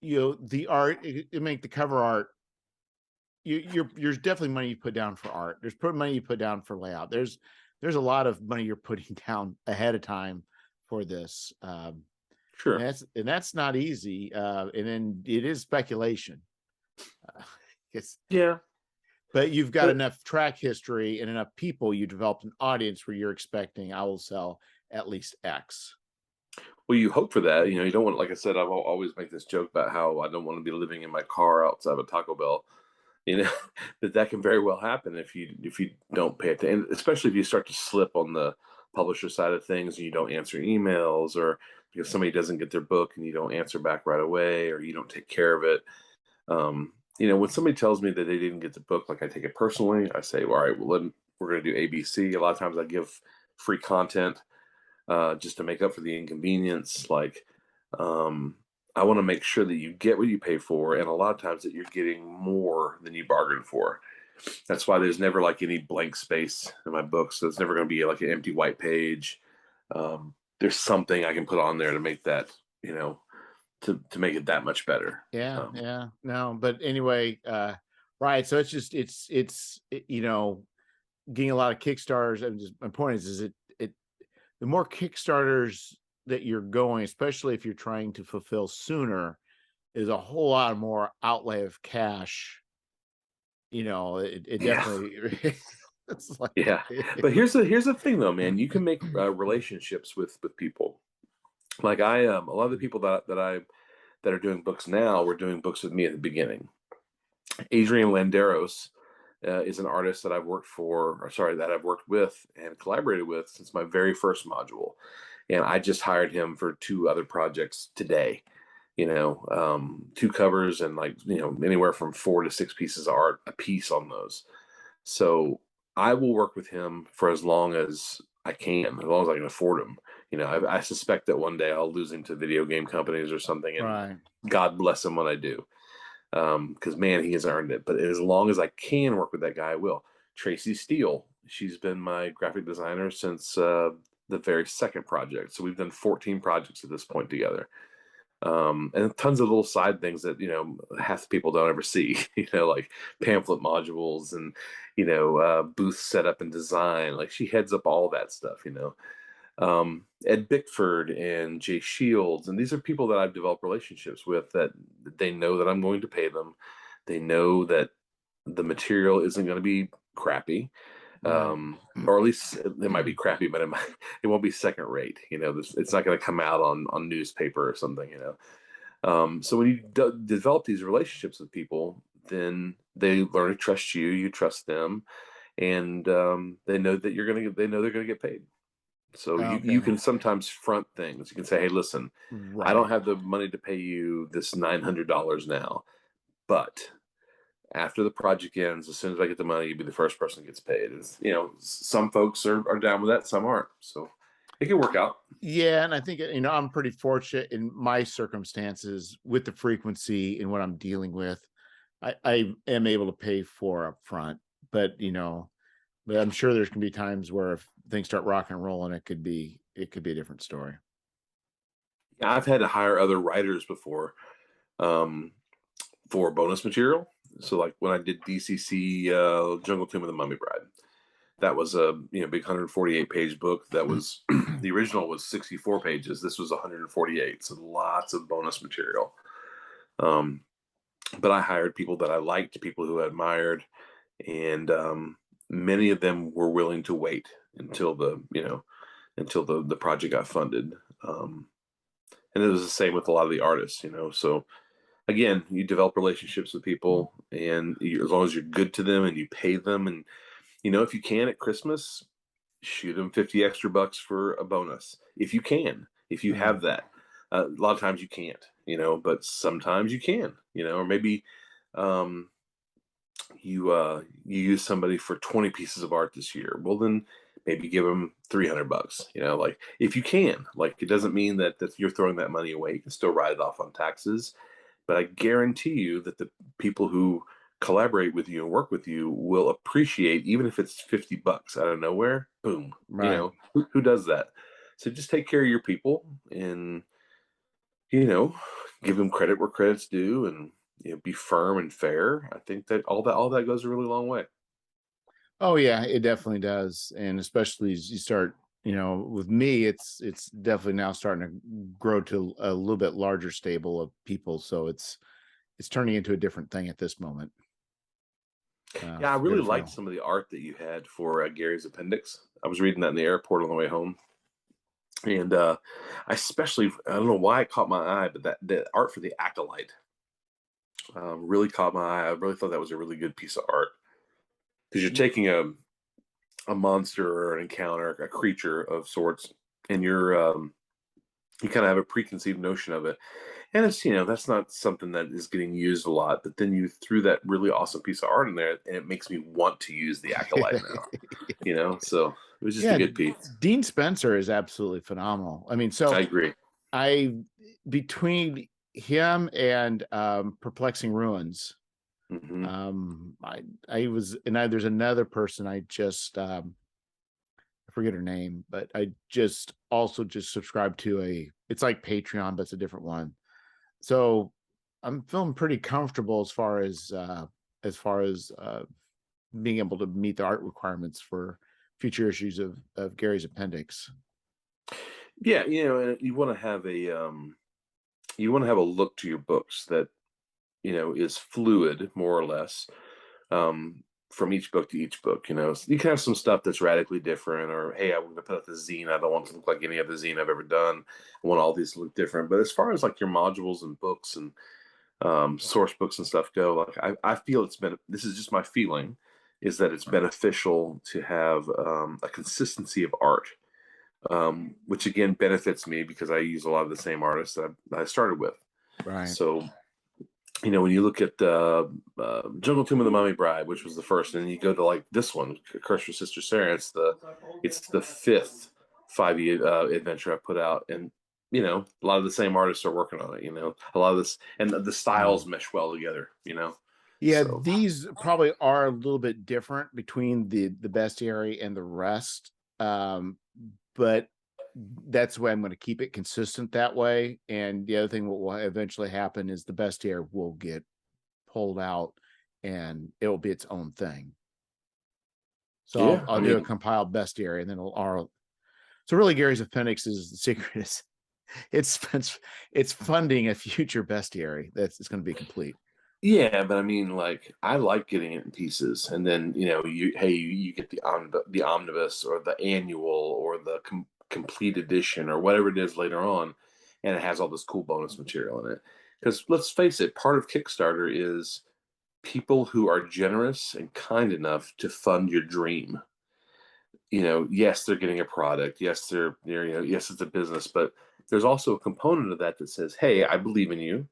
the art, it make the cover art. There's definitely money you put down for art. There's money you put down for layout. There's a lot of money you're putting down ahead of time for this. sure, And that's not easy. And then it is speculation. It's yeah, But you've got but enough track history and enough people, you developed an audience where you're expecting I will sell at least X. well, you hope for that. You don't want, like I said, I've always make this joke about how I don't want to be living in my car outside of a Taco Bell. You know, that can very well happen if you don't pay attention, especially if you start to slip on the publisher side of things and you don't answer emails, or because somebody doesn't get their book and you don't answer back right away, or you don't take care of it. When somebody tells me that they didn't get the book, like I take it personally. I say, well, all right, well, we're going to do ABC. A lot of times I give free content, just to make up for the inconvenience. Like, um, I want to make sure that you get what you pay for, and a lot of times that you're getting more than you bargained for. That's why there's never like any blank space in my books. So there's never going to be like an empty white page. There's something I can put on there to make that, to make it that much better. Yeah. No, but anyway, right. So getting a lot of Kickstarters. And just my point is the more Kickstarters that you're going, especially if you're trying to fulfill sooner, is a whole lot more outlay of cash. It Yeah. definitely it's like Yeah, but here's the thing though, man. You can make relationships with people. Like a lot of the people that are doing books now were doing books with me at the beginning. Adrian Landeros is an artist that I've worked with and collaborated with since my very first module, and I just hired him for 2 other projects today. 2 covers and like anywhere from 4 to 6 pieces of art a piece on those. So I will work with him for as long as I can, as long as I can afford him. I suspect that one day I'll lose him to video game companies or something, and right. God bless him when I do, because man, he has earned it. But as long as I can work with that guy, I will. Tracy Steele, she's been my graphic designer since the very second project. So we've done 14 projects at this point together. And tons of little side things that half the people don't ever see. Like pamphlet modules and booth setup and design. Like she heads up all that stuff. Ed Bickford and Jay Shields, and these are people that I've developed relationships with, that they know that I'm going to pay them. They know that the material isn't going to be crappy, Right. or at least it might be crappy, but it won't be second rate. It's not going to come out on newspaper or something. So when you develop these relationships with people, then they learn to trust you. You trust them, and they know that they know they're gonna get paid. So you Okay. can sometimes front things. You can say, "Hey, listen, I don't Right. have the money to pay you this $900 now, but after the project ends, as soon as I get the money, you'll be the first person that gets paid." Some folks are down with that, some aren't. So it can work out. Yeah, and I think I'm pretty fortunate in my circumstances with the frequency and what I'm dealing with. I am able to pay for up front, but but I'm sure there's gonna be times where if things start rocking and rolling, it could be a different story. Yeah, I've had to hire other writers before, um, for bonus material. So like when I did DCC Jungle Tomb of the Mummy Bride, that was a big 148 page book. That was the original was 64 pages. This was 148, so lots of bonus material. Um, but I hired people that I liked, people who I admired, and many of them were willing to wait until the project got funded. Um, and it was the same with a lot of the artists. So again, you develop relationships with people, and as long as you're good to them and you pay them, and if you can at Christmas, shoot them 50 extra bucks for a bonus if you can, if you Right. have that. A lot of times you can't, but sometimes you can, or maybe um, you use somebody for 20 pieces of art this year. Well, then maybe give them 300 bucks. Like if you can, like it doesn't mean that you're throwing that money away. You can still write it off on taxes, but I guarantee you that the people who collaborate with you and work with you will appreciate, even if it's 50 bucks out of nowhere. Boom. Right. Who does that? So just take care of your people, and you know give them credit where credit's due, and be firm and fair. I think that all that goes a really long way. Oh yeah, it definitely does. And especially as you start, with me, it's definitely now starting to grow to a little bit larger stable of people. So it's turning into a different thing at this moment. Yeah, I For good really or for liked ill. some of the art that you had for Gary's appendix. I was reading that in the airport on the way home, and I don't know why it caught my eye, but that the art for the acolyte really caught my eye. I really thought that was a really good piece of art, because you're taking a monster or an encounter, a creature of sorts, and you kind of have a preconceived notion of it, and that's not something that is getting used a lot. But then you threw that really awesome piece of art in there, and it makes me want to use the acolyte now. So it was just a Yeah, good piece. Dean Spencer is absolutely phenomenal. I mean, I so agree. I between him and Perplexing Ruins, Hmm. I was and there's another person I just I forget her name, but I just also just subscribed to it's like Patreon, but it's a different one. So I'm feeling pretty comfortable as far as being able to meet the art requirements for future issues of Gary's appendix. Yeah, and you want to have a look to your books that is fluid, more or less, um, from each book to each book. So you can have some stuff that's radically different, or hey, I'm going to put out the zine. I don't want it to look like any other zine I've ever done. I want all these to look different. But as far as like your modules and books and source books and stuff go, like I feel this is just my feeling, is that it's beneficial to have a consistency of art, which again benefits me because I use a lot of the same artists that I started with. Right. So when you look at Jungle Tomb of the Mummy Bride, which was the first, and you go to like this one, Curse for Sister Sarah, it's the fifth 5e adventure I put out, and a lot of the same artists are working on it. A lot of this, and the Yeah. styles mesh well together. Yeah, So these probably are a little bit different between the bestiary and the rest. Um, but that's why I'm going to keep it consistent that way. And the other thing what will eventually happen is the bestiary will get pulled out and it will be its own thing. So I'll yeah, I I'll do a mean, compiled bestiary and then so really Gary's appendix is the secret is it's funding a future bestiary that's it's going to be complete. Yeah, but I mean, like, I like getting it in pieces, and then you get the omnibus or the annual or the complete edition or whatever it is later on, and it has all this cool bonus material in it. Because let's face it, part of Kickstarter is people who are generous and kind enough to fund your dream. Yes, they're getting a product. Yes, yes, it's a business, but there's also a component of that that says, "Hey, I believe in you.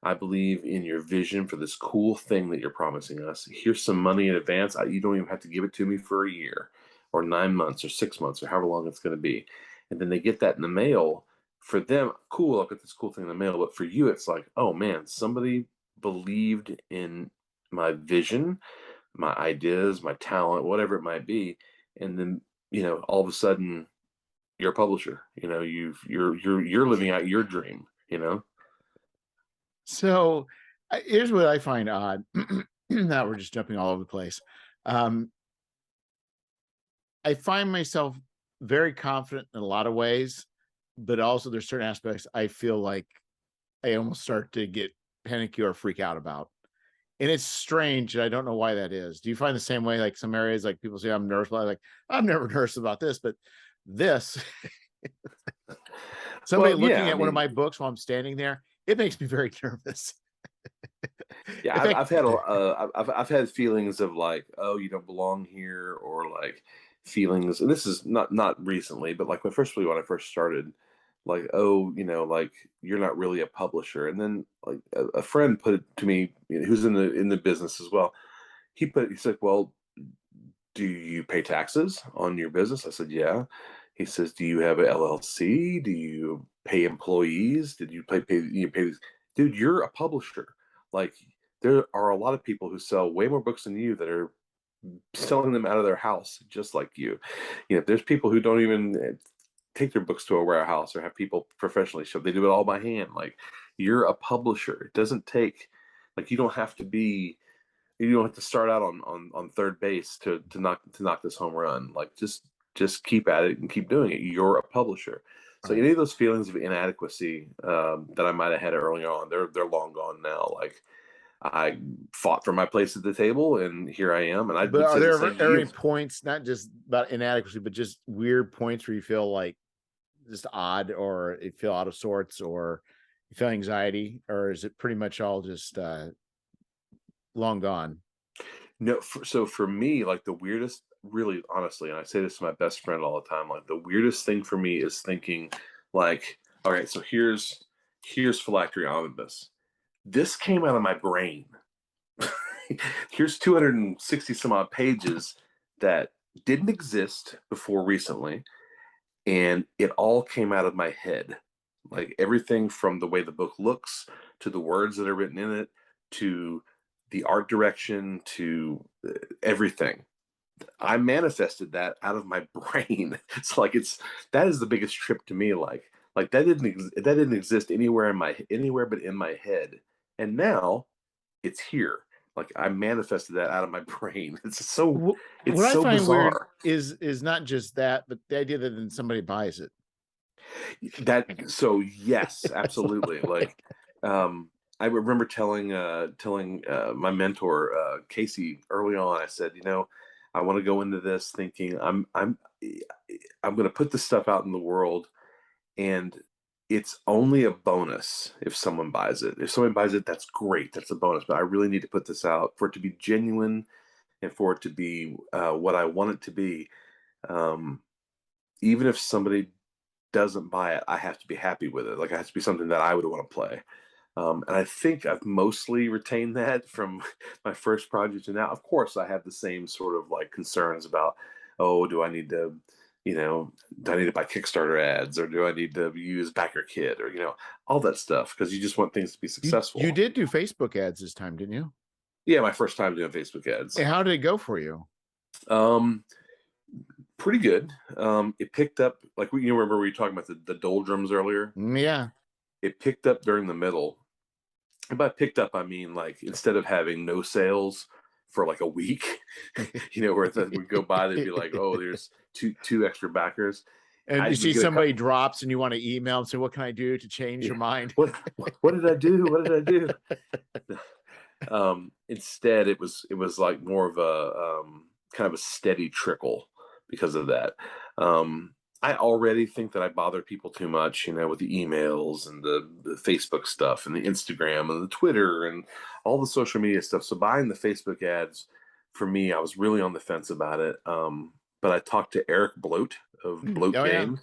I believe in your vision for this cool thing that you're promising us. Here's some money in advance. You don't even have to give it to me for a year or 9 months or 6 months or however long it's going to be." And then they get that in the mail. For them, cool, I'll get this cool thing in the mail. But for you, it's like, oh man, somebody believed in my vision, my ideas, my talent, whatever it might be. And then, all of a sudden you're a publisher. You're living out your dream, So here's what I find odd. Now we're just jumping all over the place. I find myself very confident in a lot of ways, but also there's certain aspects I feel like I almost start to get panicky or freak out about. And it's strange. And I don't know why that is. Do you find the same way? Like some areas, like people say I'm nervous, but like I'm never nervous about this, but this somebody Well, looking yeah, I at one of mean, my books while I'm standing there, it makes me very nervous. yeah, In fact, I've had feelings of like, oh, you don't belong here, or like feelings, and this is not recently, but like when I first started, like, oh, like you're not really a publisher. And then like a friend put it to me, who's in the business as well. He's like, well, do you pay taxes on your business? I said, yeah. He says, do you have a LLC? Do you pay employees? Did you pay? Dude, you're a publisher. Like, there are a lot of people who sell way more books than you that are selling them out of their house, just like you. There's people who don't even take their books to a warehouse or have people professionally ship. They do it all by hand. Like, you're a publisher. It doesn't take, like, you don't have to start out on third base to knock this home run. Like, just keep at it and keep doing it. You're a publisher. So right. any of those feelings of inadequacy that I might have had early on, they're long gone now. Like, I fought for my place at the table, and here I am. And I But would are say the there same to ever you. any points, not just about inadequacy, but just weird points where you feel like just odd or you feel out of sorts or you feel anxiety, or is it pretty much all just long gone? No, so for me, like the weirdest, really honestly, and I say this to my best friend all the time, like the weirdest thing for me is thinking, like, all right, so here's phylactery omnibus. This came out of my brain. Here's 260 some odd pages that didn't exist before recently, and it all came out of my head. Like everything from the way the book looks to the words that are written in it to the art direction to everything. I manifested that out of my brain. It's like that is the biggest trip to me. Like that didn't exist anywhere but in my head, and now it's here. Like I manifested that out of my brain. It's What I so find weird bizarre. is not just that, but the idea that then somebody buys it. Yes, absolutely. Like, I remember telling my mentor Casey early on. I said, I want to go into this thinking I'm going to put this stuff out in the world, and it's only a bonus if someone buys it. If someone buys it, that's great. That's a bonus. But I really need to put this out for it to be genuine and for it to be what I want it to be. Um, Even if somebody doesn't buy it, I have to be happy with it. Like it has to be something that I would want to play. And I think I've mostly retained that from my first project. And now, of course, I have the same sort of like concerns about, oh, do I need to buy Kickstarter ads or do I need to use BackerKit or, all that stuff because you just want things to be You successful. did do Facebook ads this time, didn't you? Yeah, my first time doing Facebook ads. And how did it go for you? Um, Pretty good. It picked up, like, remember we were talking about the doldrums earlier? Yeah. It picked up during the middle. And by picked up, I mean like instead of having no sales for like a week, where it would go by, they'd be like, "Oh, there's two extra backers." And I you would see get a cut. somebody drops and you want to email and say, what can I do to change Yeah. your mind? What did I do? What did I do? Instead, it was like more of a kind of a steady trickle because of that. I already think that I bother people too much, with the emails and the Facebook stuff and the Instagram and the Twitter and all the social media stuff. So buying the Facebook ads, for me, I was really on the fence about it. But I talked to Eric Bloat of Bloat Oh yeah, Games.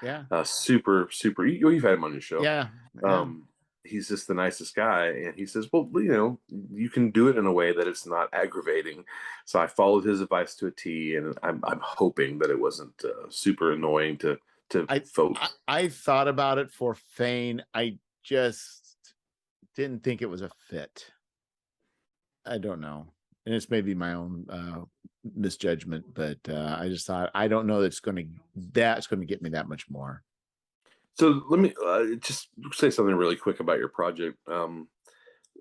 yeah, Super, super. You've had him on your show. yeah, yeah. Um, he's just the nicest guy, and he says, "Well, you can do it in a way that it's not aggravating." So I followed his advice to a T, and I'm hoping that it wasn't super annoying to I, folks. I thought about it for Fane. I just didn't think it was a fit. I don't know, and it's maybe my own misjudgment, but I just thought I don't know that's going to get me that much more. So let me just say something really quick about your project.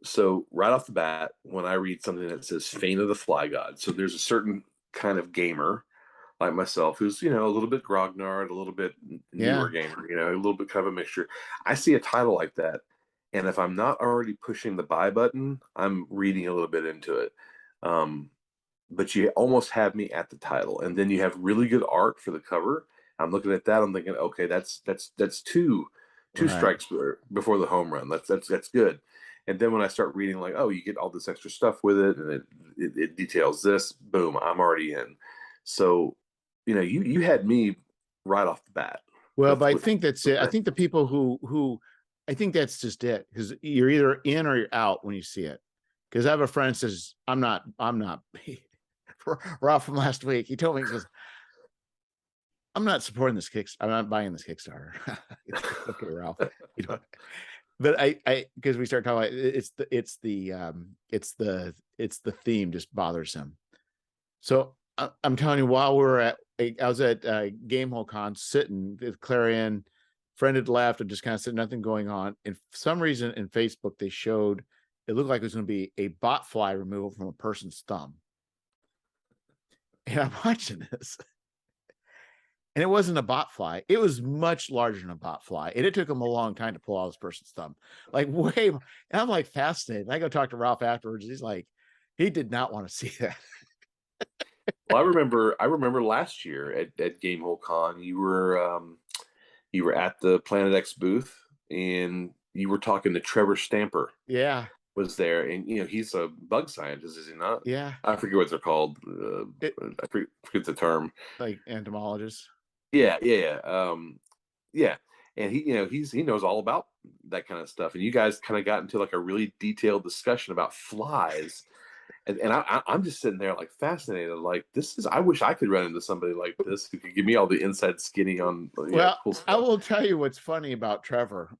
So right off the bat, when I read something that says "Fane of the Fly God," so there's a certain kind of gamer like myself who's a little bit grognard, a little bit Yeah, newer gamer, a little bit kind of a mixture. I see a title like that, and if I'm not already pushing the buy button, I'm reading a little bit into it. Um, but you almost have me at the title, and then you have really good art for the cover. I'm looking at that. I'm thinking, okay, that's two right. strikes before the home run. That's good. And then when I start reading, like, oh, you get all this extra stuff with it, and it details this. Boom, I'm already in. So, you had me right off the bat. Well, With, but I with, think that's with it. I think the people who I think that's just it, because you're either in or you're out when you see it. Because I have a friend says, I'm not Ralph from last week. He told me, he goes, I'm not supporting this I'm not buying this Kickstarter. Okay, Ralph. But because we start talking about it's the theme just bothers him. So I'm telling you, while I was at Gamehole Con sitting with Clarion, friend had left and just kind of said nothing going on. And for some reason in Facebook, they showed it looked like it was going to be a bot fly removal from a person's thumb. And I'm watching this, and it wasn't a bot fly. It was much larger than a bot fly. And it took him a long time to pull out this person's thumb. Like, way. And I'm like fascinated. I go talk to Ralph afterwards. He's like, he did not want to see that. Well, I remember last year at Gamehole Con, you were at the Planet X booth, and you were talking to Trevor Stamper. Yeah. Was there, and he's a bug scientist, is he not? Yeah. I forget what they're called. I forget the term. Like entomologists. Yeah, yeah, yeah. And he knows all about that kind of stuff. And you guys kind of got into like a really detailed discussion about flies. And I'm just sitting there like fascinated. Like, this is, I wish I could run into somebody like this who could give me all the inside skinny on Well, cool I stuff. will tell you what's funny about Trevor.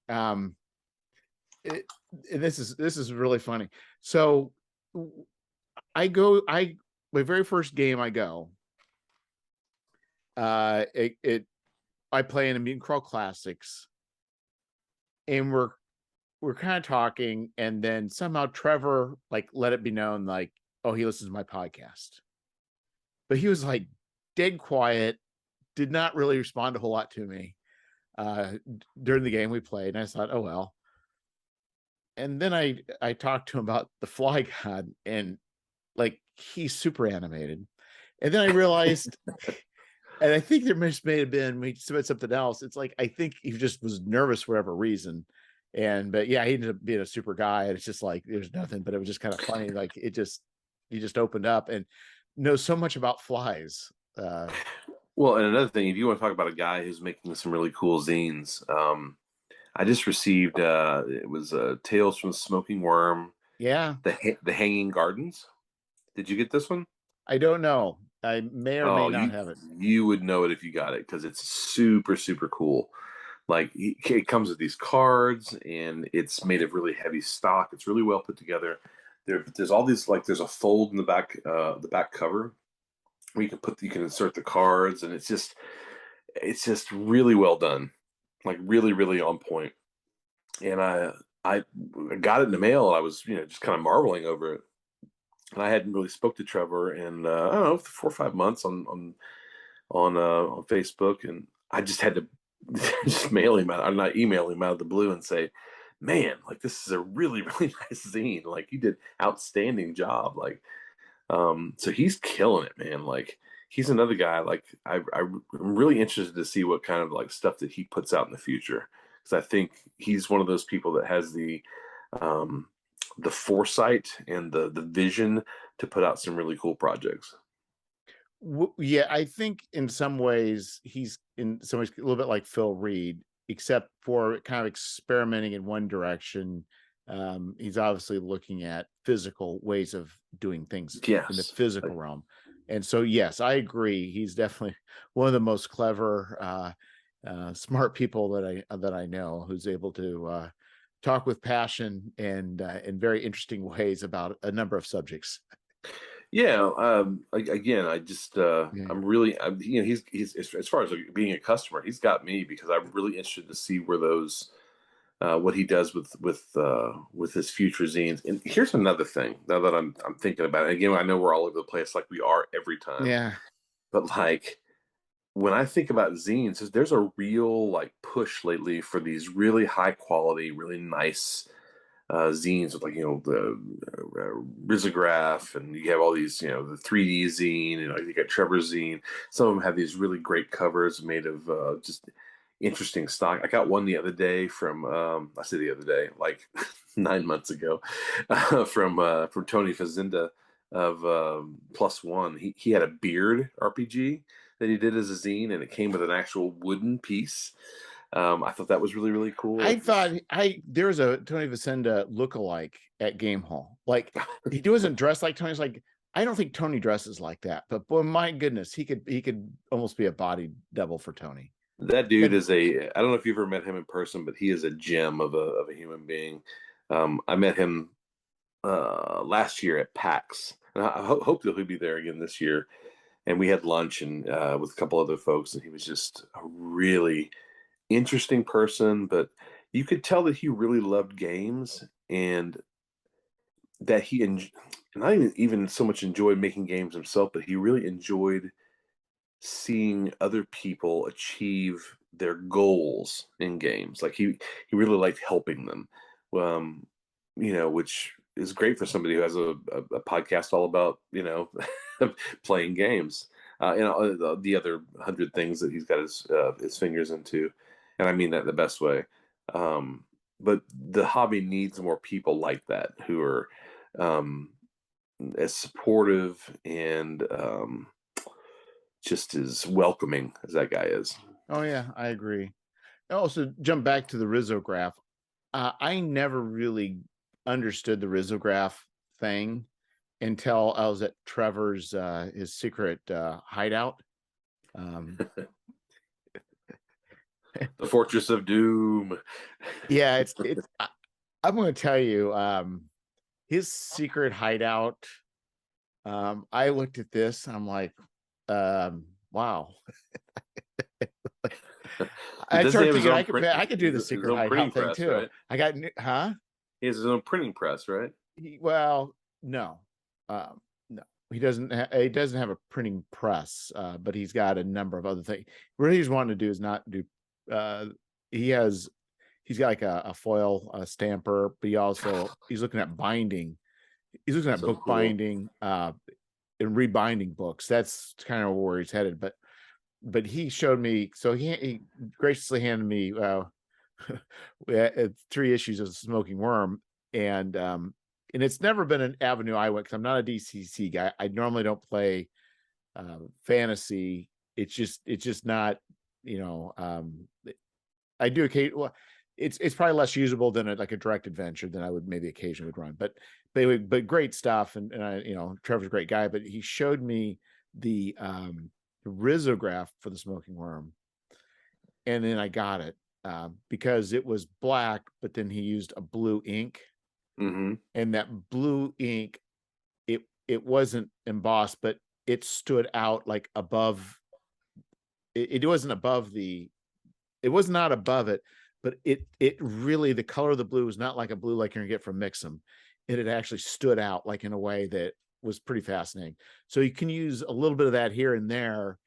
It, this is really funny. So my very first game I go, I play in a Mutant Crawl Classics, and we're kind of talking, and then somehow Trevor like let it be known, like, oh, he listens to my podcast. But he was like dead quiet, did not really respond a whole lot to me during the game we played. And I thought, oh well. And then I talked to him about the Fly God, and like he's super animated. And then I realized, and I think there may have been we said something else. It's like I think he just was nervous for whatever reason. But yeah, he ended up being a super guy. And it's just like there's nothing, but it was just kind of funny. Like he just opened up and knows so much about flies. Well, and another thing, if you want to talk about a guy who's making some really cool zines, I just received it was Tales from the Smoking Worm, Yeah, the Hanging Gardens. Did you get this one? I don't know. I may or may Oh, not you have it. you would know it if you got it because it's super super cool. Like, it comes with these cards, and it's made of really heavy stock. It's really well put together. There's all these, like, there's a fold in the back cover where you can insert the cards, and it's just really well done, like really really on point. And I got it in the mail, and I was just kind of marveling over it. And I hadn't really spoke to Trevor in I don't know, 4 or 5 months on Facebook, and I just had to just mail him out, or not email him out of the blue and say, man, like this is a really, really nice zine. Like you did outstanding job. Like, so he's killing it, man. Like he's another guy. Like I'm really interested to see what kind of like stuff that he puts out in the future. Because I think he's one of those people that has um, the foresight and the vision to put out some really cool projects. Yeah, I think in some ways he's in some ways a little bit like Phil Reed, except for kind of experimenting in one direction. He's obviously looking at physical ways of doing things in the Yes. physical realm. And so, yes, I agree. He's definitely one of the most clever, smart people that I know, who's able to talk with passion and in very interesting ways about a number of subjects. Yeah, again, I just Yeah. I'm really you know he's as far as like, being a customer, he's got me because I'm really interested to see where those what he does with his future zines. And here's another thing now that I'm thinking about it. Again, I know we're all over the place like we are every time, Yeah. but like when I think about zines, there's a real like push lately for these really high quality, really nice zines with like the risograph, and you have all these the 3D zine, you got Trevor's zine. Some of them have these really great covers made of just interesting stock. I got one the other day from I say the other day, like 9 months ago, from Tony Fazenda of Plus One. He had a beard RPG that he did as a zine, and it came with an actual wooden piece. I thought that was really, really cool. I thought there was a Tony Vicenda lookalike at Game Hall. Like he doesn't dress like Tony's. Like I don't think Tony dresses like that. But boy, my goodness, he could almost be a body double for Tony. That dude But is I don't know if you've ever met him in person, but he is a gem of a human being. I met him last year at PAX, and I hope that he'll be there again this year. And we had lunch and with a couple other folks, and he was just a really interesting person. But you could tell that he really loved games, and that not even so much enjoyed making games himself, but he really enjoyed seeing other people achieve their goals in games. Like he really liked helping them, um, which is great for somebody who has a podcast all about playing games. The other 100 things that he's got his fingers into, and I mean that in the best way. Um, but the hobby needs more people like that who are um, as supportive and just as welcoming as that guy is. oh yeah, I agree. Also, jump back to the risograph. I never really understood the risograph thing until I was at Trevor's his secret hideout. Um, The Fortress of Doom. yeah, I'm going to tell you, his secret hideout. I looked at this, I'm like, wow. I started thinking I could do the his secret own printing hideout thing press, too. right? I got huh? He has his own printing press, right? Well, no, no, he doesn't have a printing press, but he's got a number of other things. What he's wanting to do is not do. Uh, he has he's got like a foil stamper, but he's looking at binding. He's looking at So book cool. binding and rebinding books. That's kind of where he's headed. But he showed me. So he graciously handed me three issues of Smoking Worm, and it's never been an avenue I went because I'm not a DCC guy. I normally don't play fantasy. It's just not, you know. I do occasionally. Well, it's probably less usable than like a direct adventure than I would maybe occasionally would run. But great stuff, and I Trevor's a great guy. But he showed me the risograph for the Smoking Worm, and then I got it because it was black, but then he used a blue ink, Mm-hmm. and that blue ink it wasn't embossed, but it stood out like above. It wasn't above it was not above it, but it really, the color of the blue was not like a blue like you're gonna get from Mixum. It had actually stood out like in a way that was pretty fascinating. So you can use a little bit of that here and there,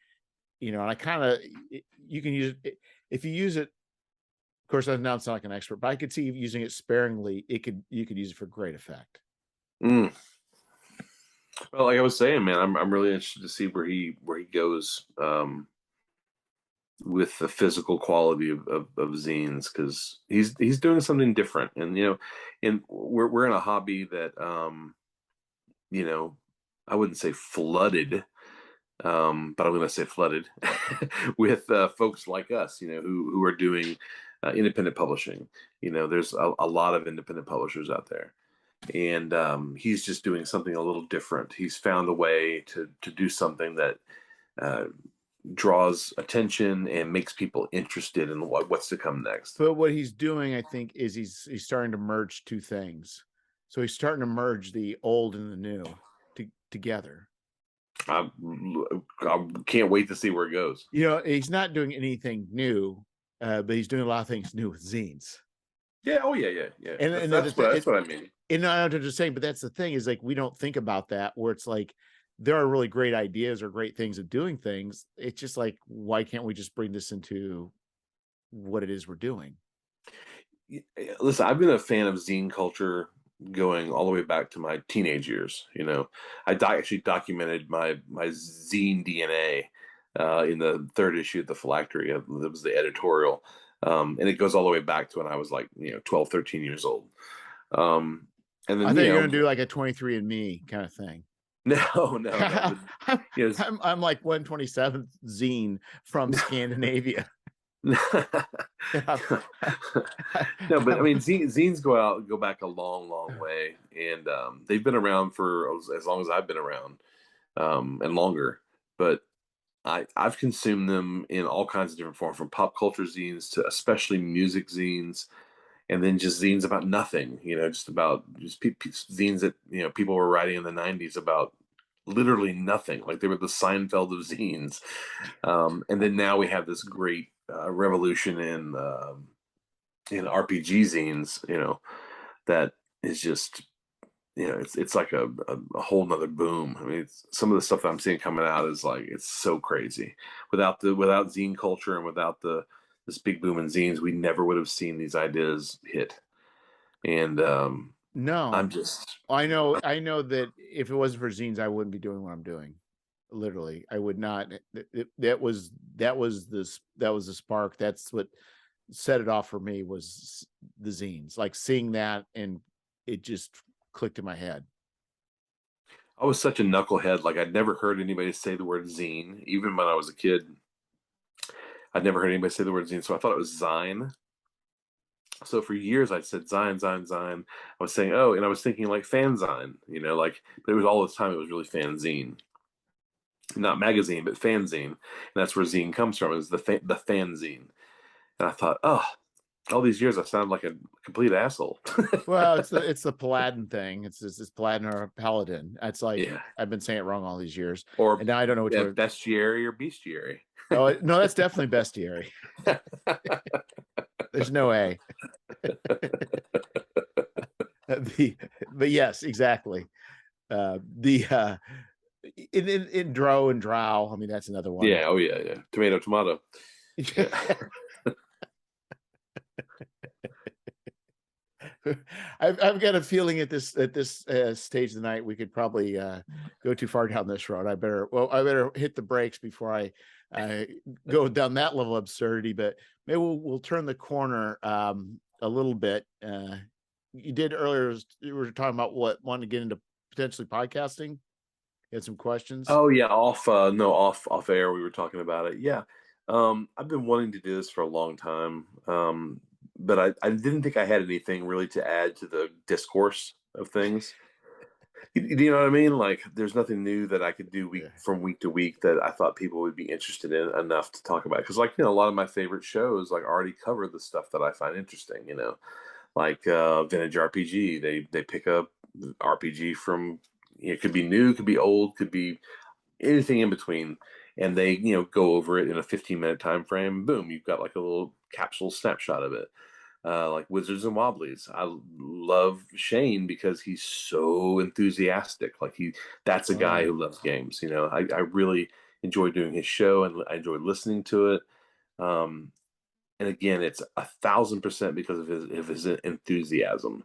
and I kind of, you can use it if you use it course, I now sound like an expert, but I could see using it sparingly. You could use it for great effect. Mm. Well, like I was saying, man, I'm really interested to see where he goes with the physical quality of zines, because he's doing something different. And and we're in a hobby that you know I wouldn't say flooded, but I'm going to say flooded with folks like us, who are doing independent publishing. There's a lot of independent publishers out there, and he's just doing something a little different. He's found a way to do something that uh, draws attention and makes people interested in what's to come next. But what he's doing, I think, is he's starting to merge two things. So he's starting to merge the old and the new together. I can't wait to see where it goes. He's not doing anything new, but he's doing a lot of things new with zines. Yeah. Oh, yeah. And that's what I mean. And I'm just saying, but that's the thing, is like, we don't think about that, where it's like, there are really great ideas or great things of doing things. It's just like, why can't we just bring this into what it is we're doing? Listen, I've been a fan of zine culture going all the way back to my teenage years. Actually documented my zine DNA in the third issue of the Phylactery. That was the editorial, and it goes all the way back to when I was like 12, 13 years old. And then I thought you were gonna do like a 23andMe kind of thing. No. I'm like 127th zine from Scandinavia. No, but I mean, zines go back a long way, and they've been around for as long as I've been around, and longer. But I've consumed them in all kinds of different forms, from pop culture zines to especially music zines, and then just zines about nothing. Just zines that people were writing in the '90s about literally nothing, like they were the Seinfeld of zines. And then now we have this great revolution in RPG zines, that is just it's like a whole nother boom. I mean, some of the stuff that I'm seeing coming out is like, it's so crazy. Without zine culture and without this big boom in zines, we never would have seen these ideas hit. And no, I know that if it wasn't for zines, I wouldn't be doing what I'm doing. Literally, I would not. That was the spark. That's what set it off for me, was the zines. Like, seeing that, and it just clicked in my head. I was such a knucklehead. Like, I'd never heard anybody say the word zine, even when I was a kid. I'd never heard anybody say the word zine, so I thought it was Zine. So for years I said Zine. I was saying, oh, and I was thinking like fanzine, but it was all this time, it was really fanzine. Not magazine, but fanzine. And that's where zine comes from, is the fanzine. And I thought, oh, all these years I sound like a complete asshole. Well, it's the Paladin thing. It's Paladin or Paladin. It's like, yeah. I've been saying it wrong all these years. And now I don't know which word. Bestiary or bestiary. Oh, no, that's definitely bestiary. There's no A. But yes, exactly. In Dro and Drow, I mean, that's another one. Yeah. Oh yeah. Tomato. Yeah. I've got a feeling at this stage of the night we could probably go too far down this road. I better hit the brakes before I go down that level of absurdity. But maybe we'll turn the corner a little bit. You did earlier. You were talking about wanting to get into potentially podcasting. You had some questions. Oh yeah, off air we were talking about it. Yeah, I've been wanting to do this for a long time. But I didn't think I had anything really to add to the discourse of things. You know what I mean? Like, there's nothing new that I could do from week to week that I thought people would be interested in enough to talk about. Because, like, a lot of my favorite shows like already cover the stuff that I find interesting. Like Vintage RPG. They pick up RPG from, it could be new, could be old, could be anything in between, and they go over it in a 15-minute time frame. Boom, you've got like a little capsule snapshot of it. Like Wizards and Wobblies. I love Shane because he's so enthusiastic. Like, that's a guy who loves games. I really enjoy doing his show, and I enjoy listening to it. And again, it's 1,000% because of his enthusiasm,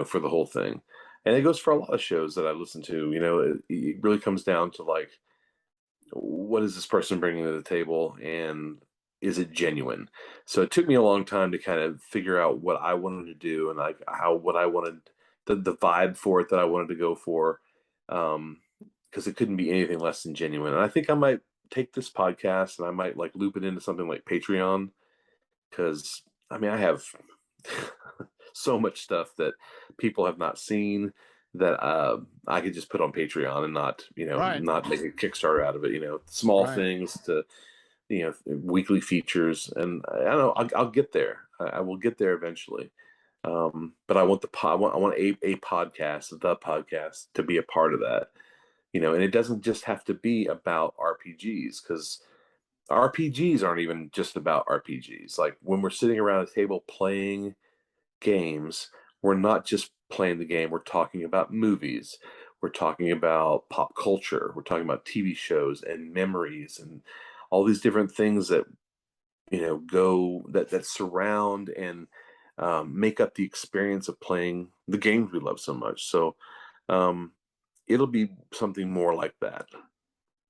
for the whole thing. And it goes for a lot of shows that I listen to. It really comes down to like, what is this person bringing to the table, and is it genuine? So it took me a long time to kind of figure out what I wanted to do, and like what I wanted, the vibe for it that I wanted to go for, because it couldn't be anything less than genuine. And I think I might take this podcast and I might like loop it into something like Patreon, because I mean I have so much stuff that people have not seen that I could just put on Patreon and not Right. not make a Kickstarter out of it. Small Right. things to weekly features, and I don't know. I'll get there. I will get there eventually. But I want I want a podcast, the podcast, to be a part of that. And it doesn't just have to be about RPGs, because RPGs aren't even just about RPGs. Like when we're sitting around a table playing games, we're not just playing the game, we're talking about movies, we're talking about pop culture, we're talking about TV shows and memories and all these different things that go that surround and make up the experience of playing the games we love so much. So um, it'll be something more like that.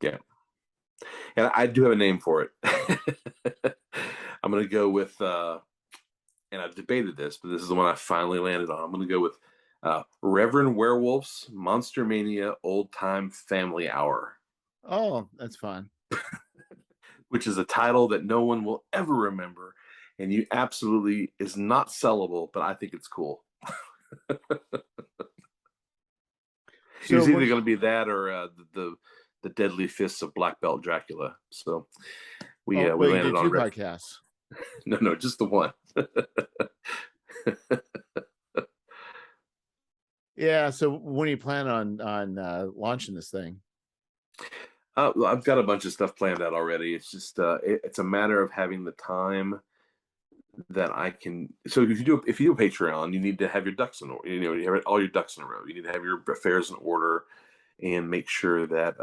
Yeah. And I do have a name for it. I'm going to go with and I've debated this, but this is the one I finally landed on. I'm going to go with Reverend Werewolf's Monster Mania Old Time Family Hour, Oh, that's fun. which is a title that no one will ever remember, and you absolutely is not sellable, but I think it's cool. So It's either going to be that or the Deadly Fists of Black Belt Dracula. So we well, you landed did on two Rev. podcasts. No, just the one. Yeah. So when do you plan on launching this thing? I've got a bunch of stuff planned out already. It's just it's a matter of having the time that I can. So if you do a Patreon, you need to have your ducks in order. You have all your ducks in a row. You need to have your affairs in order and make sure that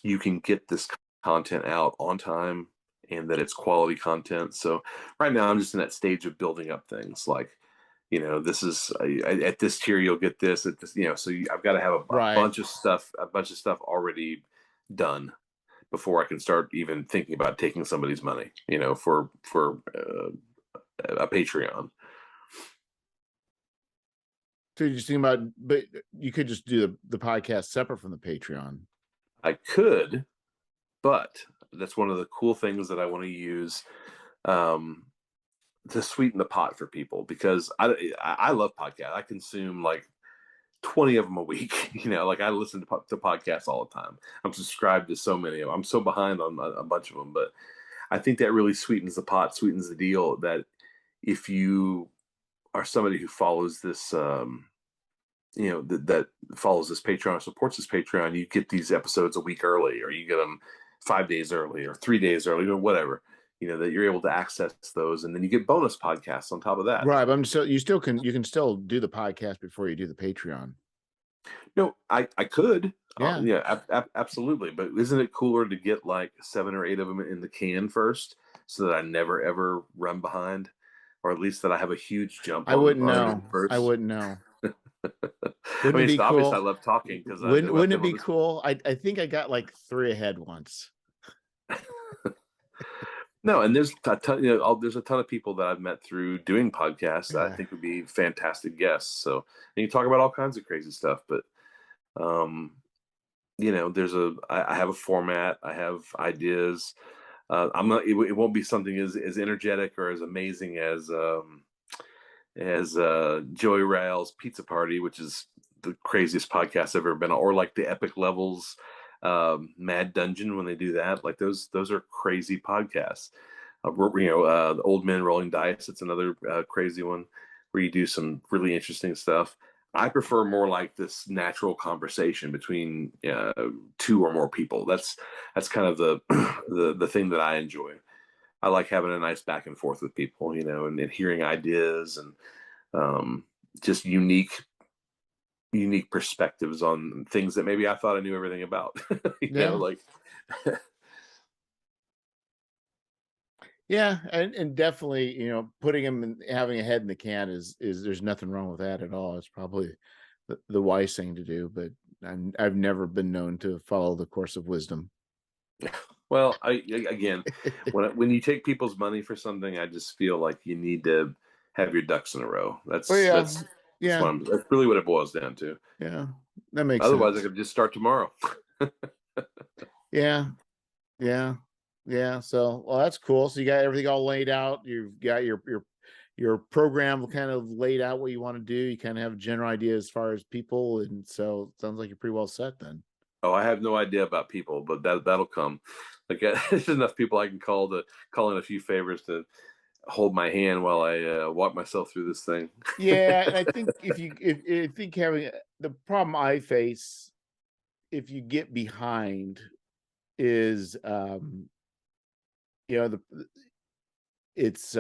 you can get this content out on time and that it's quality content. So right now I'm just in that stage of building up things like, this is at this tier you'll get this at this, so I've got to have a Right. bunch of stuff already done before I can start even thinking about taking somebody's money, for a Patreon. So you're just thinking about, but you could just do the podcast separate from the Patreon. I could, but that's one of the cool things that I want to use to sweeten the pot for people, because I love podcasts. I consume like 20 of them a week. Like I listen to podcasts all the time. I'm subscribed to so many of them. I'm so behind on a bunch of them, but I think that really sweetens the pot, sweetens the deal, that if you are somebody who follows this, that follows this Patreon or supports this Patreon, you get these episodes a week early, or you get them 5 days early or 3 days early, or whatever, that you're able to access those. And then you get bonus podcasts on top of that. Right. But you can still do the podcast before you do the Patreon. No, I could. Yeah. Yeah, absolutely. But isn't it cooler to get like 7 or 8 of them in the can first, so that I never ever run behind, or at least that I have a huge jump I wouldn't know. first? I wouldn't know. I mean, Wouldn't it it's be obvious cool? I love talking, because Wouldn't it be cool? I think I got like 3 ahead once. No, and there's a ton, there's a ton of people that I've met through doing podcasts that I think would be fantastic guests. So, and you talk about all kinds of crazy stuff, but um, I have a format, I have ideas. I'm not. It won't be something as energetic or as amazing as Joey Rail's Pizza Party, which is the craziest podcast I've ever been on, or like the Epic Levels Mad Dungeon, when they do that. Like those are crazy podcasts. The Old Men Rolling Dice, it's another crazy one where you do some really interesting stuff. I prefer more like this natural conversation between 2 or more people. That's kind of the the thing that I enjoy. I like having a nice back and forth with people, and hearing ideas and just unique perspectives on things that maybe I thought I knew everything about. Yeah. Like Yeah, and definitely, putting him and having a head in the can is there's nothing wrong with that at all. It's probably the wise thing to do, but I've never been known to follow the course of wisdom. Well, again, when you take people's money for something, I just feel like you need to have your ducks in a row. Oh yeah, yeah, That's really what it boils down to. yeah. That makes Otherwise, I sense. could just start tomorrow. Yeah, yeah, yeah. So, well, that's cool. So you got everything all laid out. You've got your program kind of laid out what you want to do. You kind of have a general idea as far as people, and so it sounds like you're pretty well set then. Oh, I have no idea about people, but that'll come. Like there's enough people I can call in a few favors to hold my hand while I walk myself through this thing. Yeah, and I think if I think having the problem I face if you get behind is the it's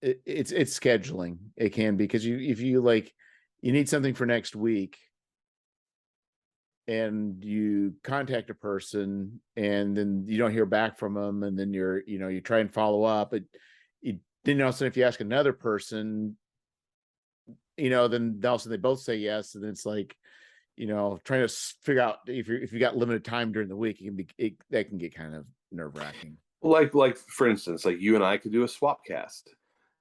it's scheduling. It can be because if you like you need something for next week and you contact a person and then you don't hear back from them and then you try and follow up, but then also if you ask another person, then also they both say yes, and it's like trying to figure out if you got limited time during the week, that can get kind of nerve wracking. Like for instance, like you and I could do a swap cast.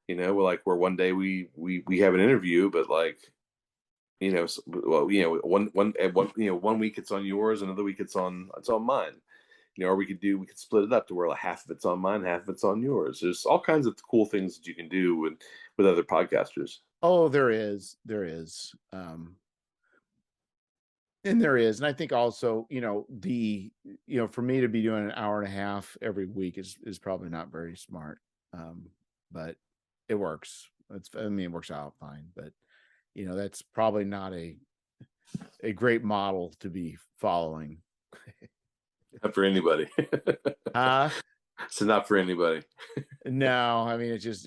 Where one day we have an interview, but like well, one week it's on yours, another week it's on mine. Or we could split it up to where like half of it's on mine, half of it's on yours. There's all kinds of cool things that you can do with other podcasters. Oh, there is, and there is, and I think also, for me to be doing an hour and a half every week is probably not very smart, but it works. It works out fine, but that's probably not a great model to be following. Not for anybody. uh So not for anybody. no, I mean it's just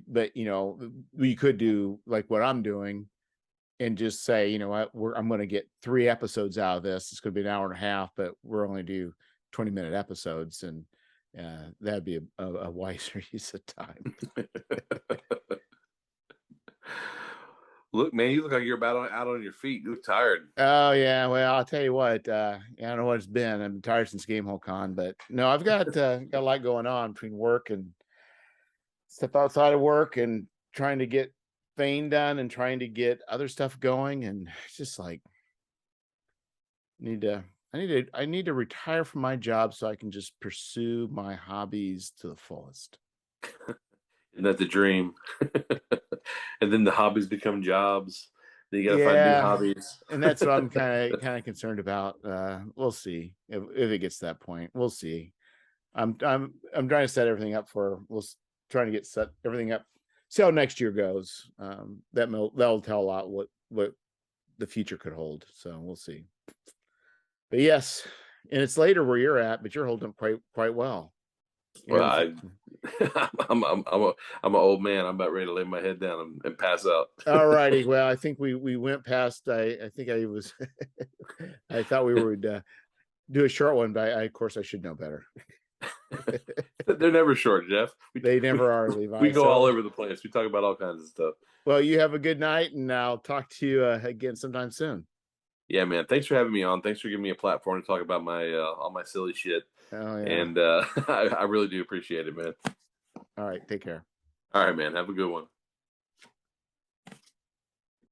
but we could do like what I'm doing and just say, what, I'm going to get 3 episodes out of this. It's going to be an hour and a half, but we're only do 20-minute episodes, and that'd be a wiser use of time. Look, man, you look like you're about out on your feet. You look tired. Oh yeah, well I'll tell you what. I don't know what it's been. I'm tired since Gamehole Con, but no, I've got a lot going on between work and stuff outside of work, and trying to get Fane done and trying to get other stuff going, and it's just like need to I need to retire from my job so I can just pursue my hobbies to the fullest. Isn't that the dream? And then the hobbies become jobs. Then you got to find new Yeah, hobbies. and that's what I'm kind of concerned about. We'll see if it gets to that point. We'll see. I'm trying to set everything up for. Trying to get set everything up. See how next year goes. That'll tell a lot what the future could hold. So we'll see. But yes, and it's later where you're at, but you're holding up quite well. Well, I'm an old man. I'm about ready to lay my head down and pass out. All righty. Well, I think we went past. I think I was. I thought we would do a short one, but of course I should know better. They're never short, Jeff. They never are, Levi. We go all over the place. We talk about all kinds of stuff. Well, you have a good night, and I'll talk to you again sometime soon. Yeah, man. Thanks for having me on. Thanks for giving me a platform to talk about my all my silly shit. Oh yeah. And I really do appreciate it, man. All right. Take care. All right, man. Have a good one.